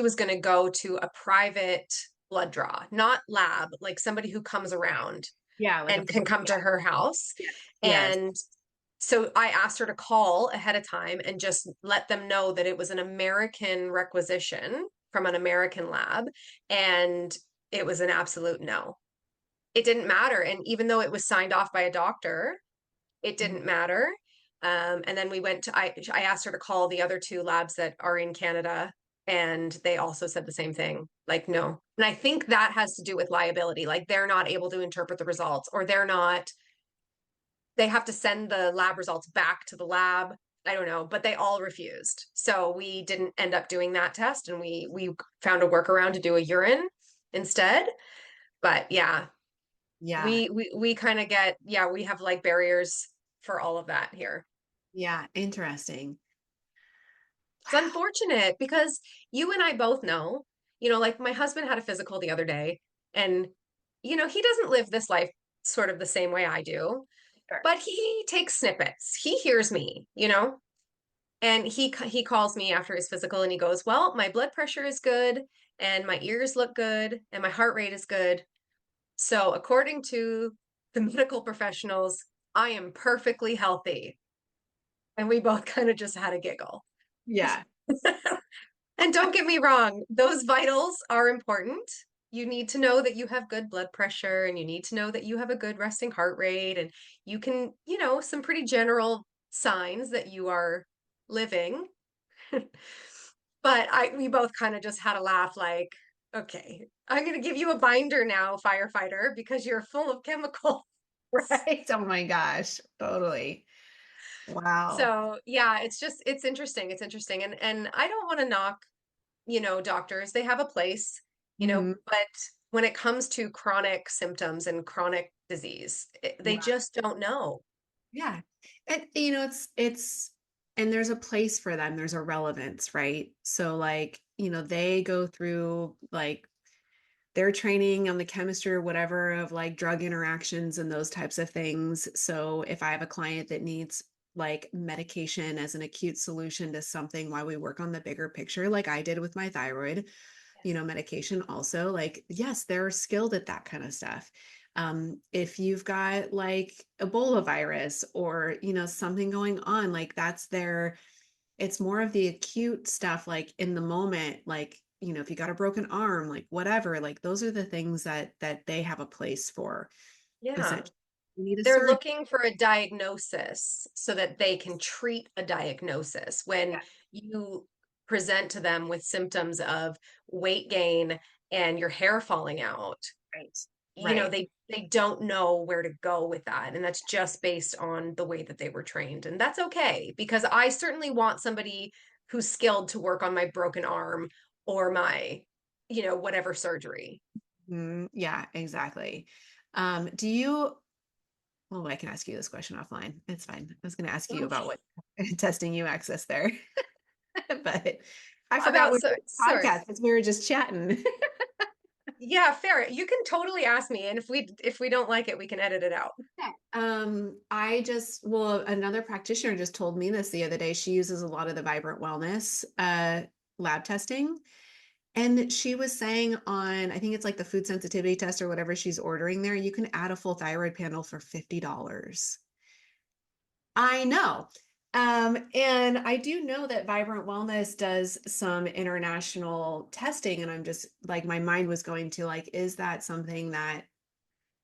was going to go to a private blood draw, not lab, like somebody who comes around Yeah, like a and can come yeah, to her house. yeah. Yes. And so I asked her to call ahead of time and just let them know that it was an American requisition from an American lab. And it was an absolute no. It didn't matter. And even though it was signed off by a doctor, it Mhm. didn't matter. And then I asked her to call the other 2 labs that are in Canada, and they also said the same thing, like, no. And I think that has to do with liability. Like, they're not able to interpret the results, or they have to send the lab results back to the lab. I don't know, but they all refused. So we didn't end up doing that test, and we found a workaround to do a urine instead. But yeah, Yeah. we kind of get, yeah, we have like barriers for all of that here. Yeah. Interesting. It's unfortunate because you and I both know, like my husband had a physical the other day, and he doesn't live this life sort of the same way I do, Sure. but he takes snippets. He hears me. And he calls me after his physical and he goes, "Well, my blood pressure is good and my ears look good and my heart rate is good. So, according to the medical professionals, I am perfectly healthy." And we both kind of just had a giggle. Yeah. And don't get me wrong, those vitals are important. You need to know that you have good blood pressure and you need to know that you have a good resting heart rate and you can, some pretty general signs that you are living. But we both kind of just had a laugh like, okay, I'm going to give you a binder now, firefighter, because you're full of chemical, right? Oh my gosh, totally. Wow. So, yeah, it's interesting. It's interesting. And I don't want to knock, doctors. They have a place, Mhm. but when it comes to chronic symptoms and chronic disease, they just don't know. Yeah. And it's and there's a place for them. There's a relevance, right? So like, they go through like their training on the chemistry or whatever of like drug interactions and those types of things. So if I have a client that needs like medication as an acute solution to something while we work on the bigger picture, like I did with my thyroid, medication also, like, yes, they're skilled at that kind of stuff. If you've got like Ebola virus or, something going on, like it's more of the acute stuff, like in the moment, like, if you got a broken arm, like whatever, like those are the things that they have a place for. Yeah. Essentially, you need a They're surgeon. looking for a diagnosis so that they can treat a diagnosis. When you present to them with symptoms of weight gain and your hair falling out, Right. Right. they don't know where to go with that, and that's just based on the way that they were trained, and that's okay because I certainly want somebody who's skilled to work on my broken arm or my whatever surgery. Yeah, exactly. Do you, well, I can ask you this question offline. It's fine. I was going to ask you about Okay. what testing you access there, but I forgot About we so were sorry. podcast because we were just chatting. Yeah, fair. You can totally ask me, and if we don't like it, we can edit it out. Well, another practitioner just told me this the other day. She uses a lot of the Vibrant Wellness lab testing. And she was saying on, I think it's like the food sensitivity test or whatever she's ordering there, you can add a full thyroid panel for $50. I know. And I do know that Vibrant Wellness does some international testing. And I'm just like, my mind was going to like, is that something that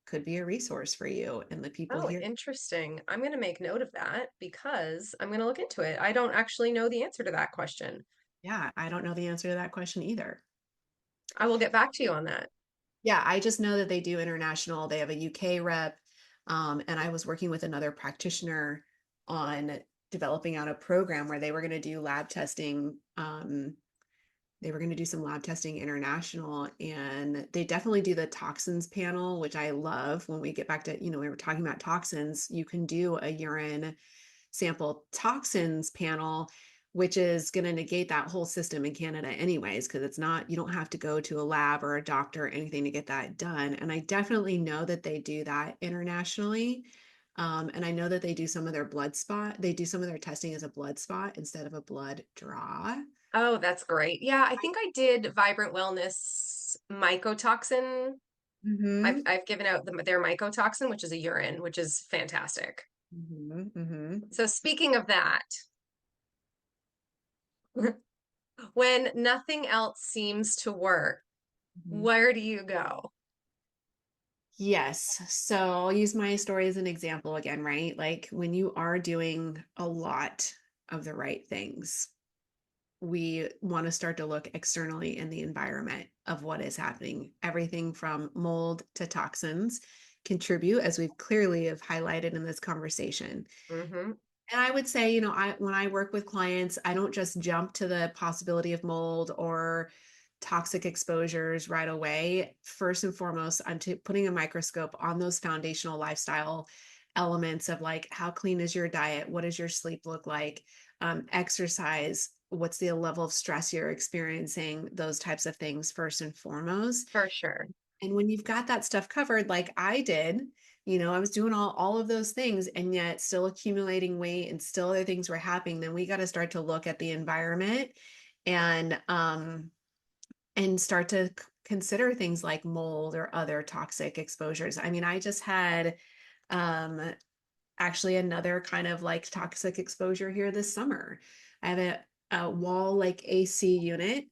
could be a resource for you and the people Oh, here? interesting. I'm going to make note of that because I'm going to look into it. I don't actually know the answer to that question. Yeah, I don't know the answer to that question either. I will get back to you on that. Yeah, I just know that they do international. They have a UK rep. And I was working with another practitioner on developing out a program where they were going to do lab testing. They were going to do some lab testing international, and they definitely do the toxins panel, which I love. When we get back to, we were talking about toxins, you can do a urine sample toxins panel, which is going to negate that whole system in Canada anyways, because you don't have to go to a lab or a doctor or anything to get that done. And I definitely know that they do that internationally. And I know that they do some of they do some of their testing as a blood spot instead of a blood draw. Oh, that's great. Yeah, I think I did Vibrant Wellness mycotoxin. I've Mm-hmm. I've given out their mycotoxin, which is a urine, which is fantastic. Mm-hmm. Mm-hmm. So speaking of that, when nothing else seems to work, Mm-hmm. where do you go? Yes. So I'll use my story as an example again, right? Like when you are doing a lot of the right things, we want to start to look externally in the environment of what is happening. Everything from mold to toxins contribute, as we've clearly have highlighted in this conversation. Hmm. And I would say, when I work with clients, I don't just jump to the possibility of mold or toxic exposures right away. First and foremost, putting a microscope on those foundational lifestyle elements of like, how clean is your diet? What does your sleep look like? Exercise, what's the level of stress you're experiencing? Those types of things first and foremost. For sure. And when you've got that stuff covered, like I did, I was doing all of those things and yet still accumulating weight and still other things were happening. Then we got to start to look at the environment and start to consider things like mold or other toxic exposures. I mean, I just had um, actually another kind of like toxic exposure here this summer. I have a wall like AC unit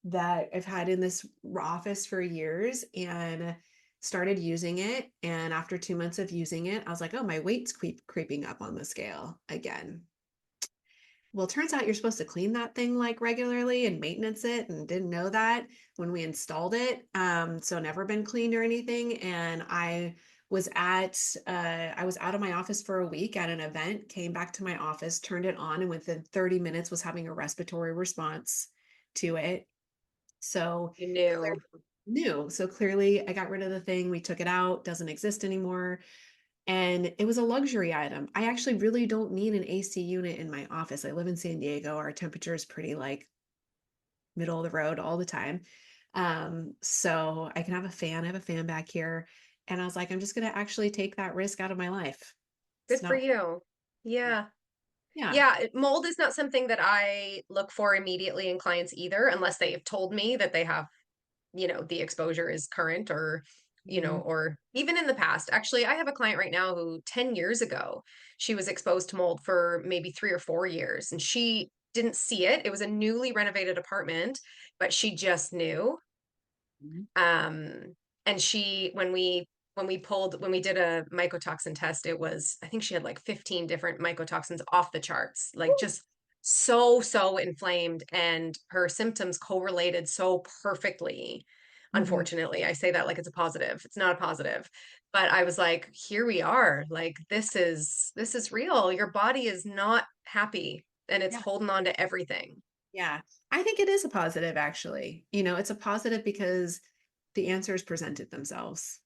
that I've had in this office for years and started using it. And after 2 months of using it, I was like, oh, my weight's creeping up on the scale again. Well, it turns out you're supposed to clean that thing like regularly and maintenance it, and didn't know that when we installed it. So never been cleaned or anything. And I was out of my office for a week at an event, came back to my office, turned it on, and within 30 minutes was having a respiratory response to it. So You knew. So clearly I got rid of the thing. We took it out, doesn't exist anymore. And it was a luxury item. I actually really don't need an AC unit in my office. I live in San Diego. Our temperature is pretty like middle of the road all the time. So I can have a fan. I have a fan back here. And I was like, I'm just going to actually take that risk out of my life. It's Good for not, you. Yeah. yeah. Yeah, mold is not something that I look for immediately in clients either, unless they have told me that they have, the exposure is current or, Mhm. or even in the past. Actually, I have a client right now who 10 years ago, she was exposed to mold for maybe 3 or 4 years and she didn't see it. It was a newly renovated apartment, but she just knew. Mhm. Um, and when we did a mycotoxin test, it was, I think she had like 15 different mycotoxins off the charts, like just so inflamed, and her symptoms correlated so perfectly. Mhm. Unfortunately, I say that like it's a positive. It's not a positive. But I was like, here we are. Like this is real. Your body is not happy and it's Yeah. holding on to everything. Yeah. I think it is a positive, actually. It's a positive because the answers presented themselves.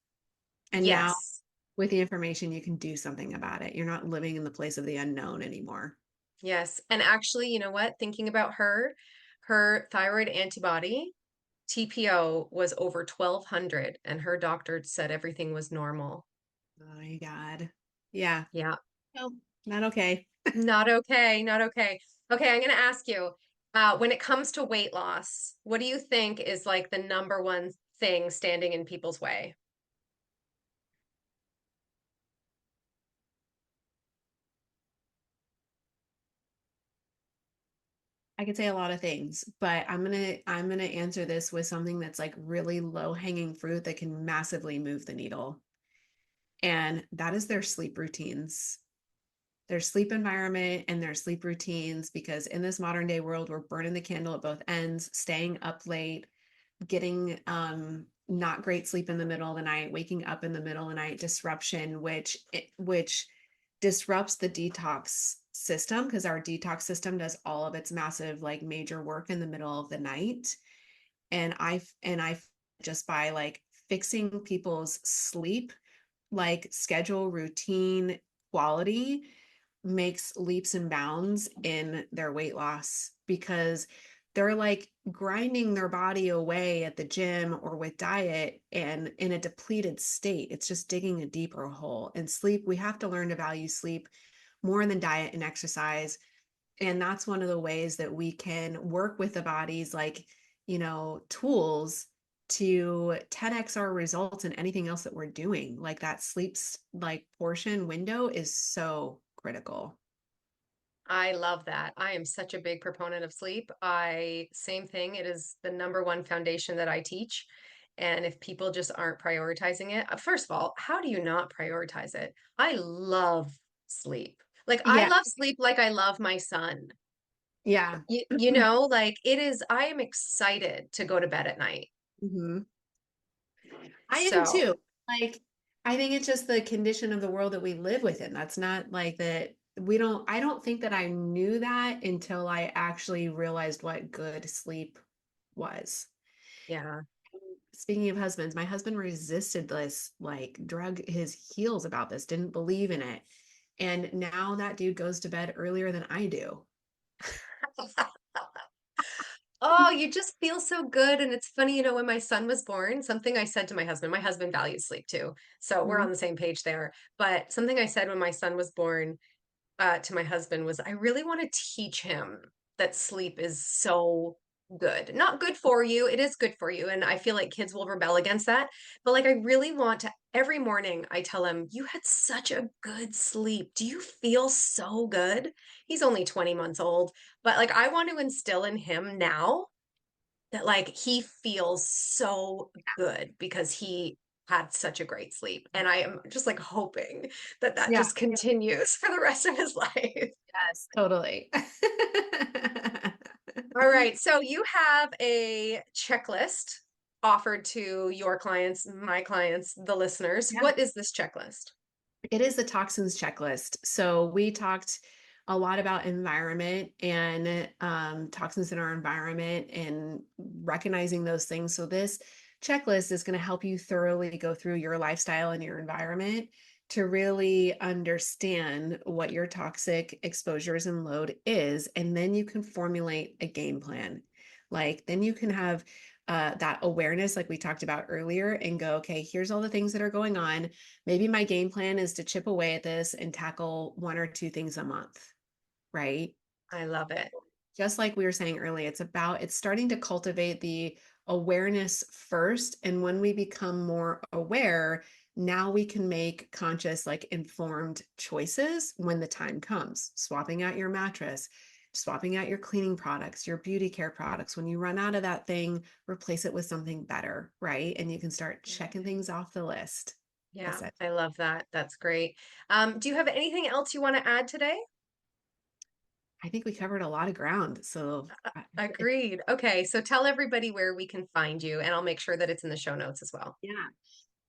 And now Yes. with the information, you can do something about it. You're not living in the place of the unknown anymore. Yes. And actually, you know what? Thinking about her thyroid antibody, TPO was over 1200 and her doctor said everything was normal. Oh my God. Yeah. Yeah. No, not okay. Not okay. Not okay. Okay, I'm going to ask you, when it comes to weight loss, what do you think is like the number one thing standing in people's way? I could say a lot of things, but I'm gonna answer this with something that's like really low hanging fruit that can massively move the needle. And that is their sleep routines, their sleep environment and their sleep routines, because in this modern day world, we're burning the candle at both ends, staying up late, getting not great sleep in the middle of the night, waking up in the middle of the night, disruption, which disrupts the detox system, because our detox system does all of its massive like major work in the middle of the night. And I just by like fixing people's sleep, like schedule, routine, quality, makes leaps and bounds in their weight loss, because they're like grinding their body away at the gym or with diet and in a depleted state. It's just digging a deeper hole. And sleep, we have to learn to value sleep more than diet and exercise. And that's one of the ways that we can work with the bodies, like, tools to 10x our results in anything else that we're doing. Like that sleeps like portion window is so critical. I love that. I am such a big proponent of sleep. Same thing. It is the number one foundation that I teach. And if people just aren't prioritizing it, first of all, how do you not prioritize it? I love sleep. Like I Yeah. love sleep like I love my son. Yeah. Like it is, I am excited to go to bed at night. Mhm. I am So, too. Like, I think it's just the condition of the world that we live within. That's not like that. I don't think that I knew that until I actually realized what good sleep was. yeah. Speaking of husbands, my husband resisted this, like, drug his heels about this, didn't believe in it. And now that dude goes to bed earlier than I do. Oh, you just feel so good. And it's funny, when my son was born, something I said to my husband values sleep too. So we're on Mhm. the same page there. But something I said when my son was born, to my husband was, I really want to teach him that sleep is so good. Not good for you. It is good for you. And I feel like kids will rebel against that. But like, I really want to, every morning I tell him, you had such a good sleep. Do you feel so good? He's only 20 months old. But like, I want to instill in him now that like he feels so good because he had such a great sleep. And I am just like hoping that that Yeah. just continues for the rest of his life. Yes, totally. All right. So you have a checklist offered to your clients, my clients, the listeners. Yeah. What is this checklist? It is the toxins checklist. So we talked a lot about environment and toxins in our environment and recognizing those things. So this checklist is going to help you thoroughly go through your lifestyle and your environment to really understand what your toxic exposures and load is. And then you can formulate a game plan. Like then you can have that awareness, like we talked about earlier, and go, okay, here's all the things that are going on. Maybe my game plan is to chip away at this and tackle 1 or 2 things a month, right? I love it. Just like we were saying earlier, it's starting to cultivate the awareness first. And when we become more aware, now we can make conscious, like informed choices when the time comes. Swapping out your mattress, swapping out your cleaning products, your beauty care products. When you run out of that thing, replace it with something better, right? And you can start checking things off the list. Yeah, That's it. I love that. That's great. Do you have anything else you want to add today? I think we covered a lot of ground. So Agreed. Okay, so tell everybody where we can find you, and I'll make sure that it's in the show notes as well. yeah.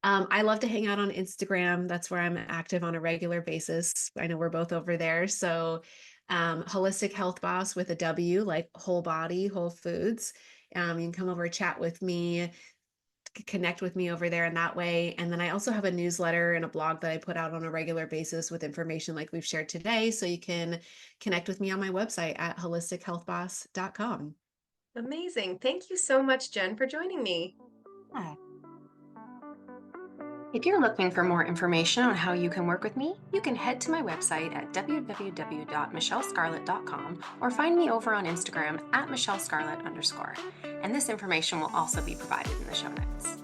I love to hang out on Instagram. That's where I'm active on a regular basis. I know we're both over there. So, Holistic Health Boss with a W, like whole body, whole foods. You can come over, chat with me, connect with me over there in that way. And then I also have a newsletter and a blog that I put out on a regular basis with information like we've shared today. So you can connect with me on my website at holistichealthboss.com. Amazing. Thank you so much, Jen, for joining me. Yeah. If you're looking for more information on how you can work with me, you can head to my website at www.michellescarlet.com or find me over on Instagram at michellescarlet_. And this information will also be provided in the show notes.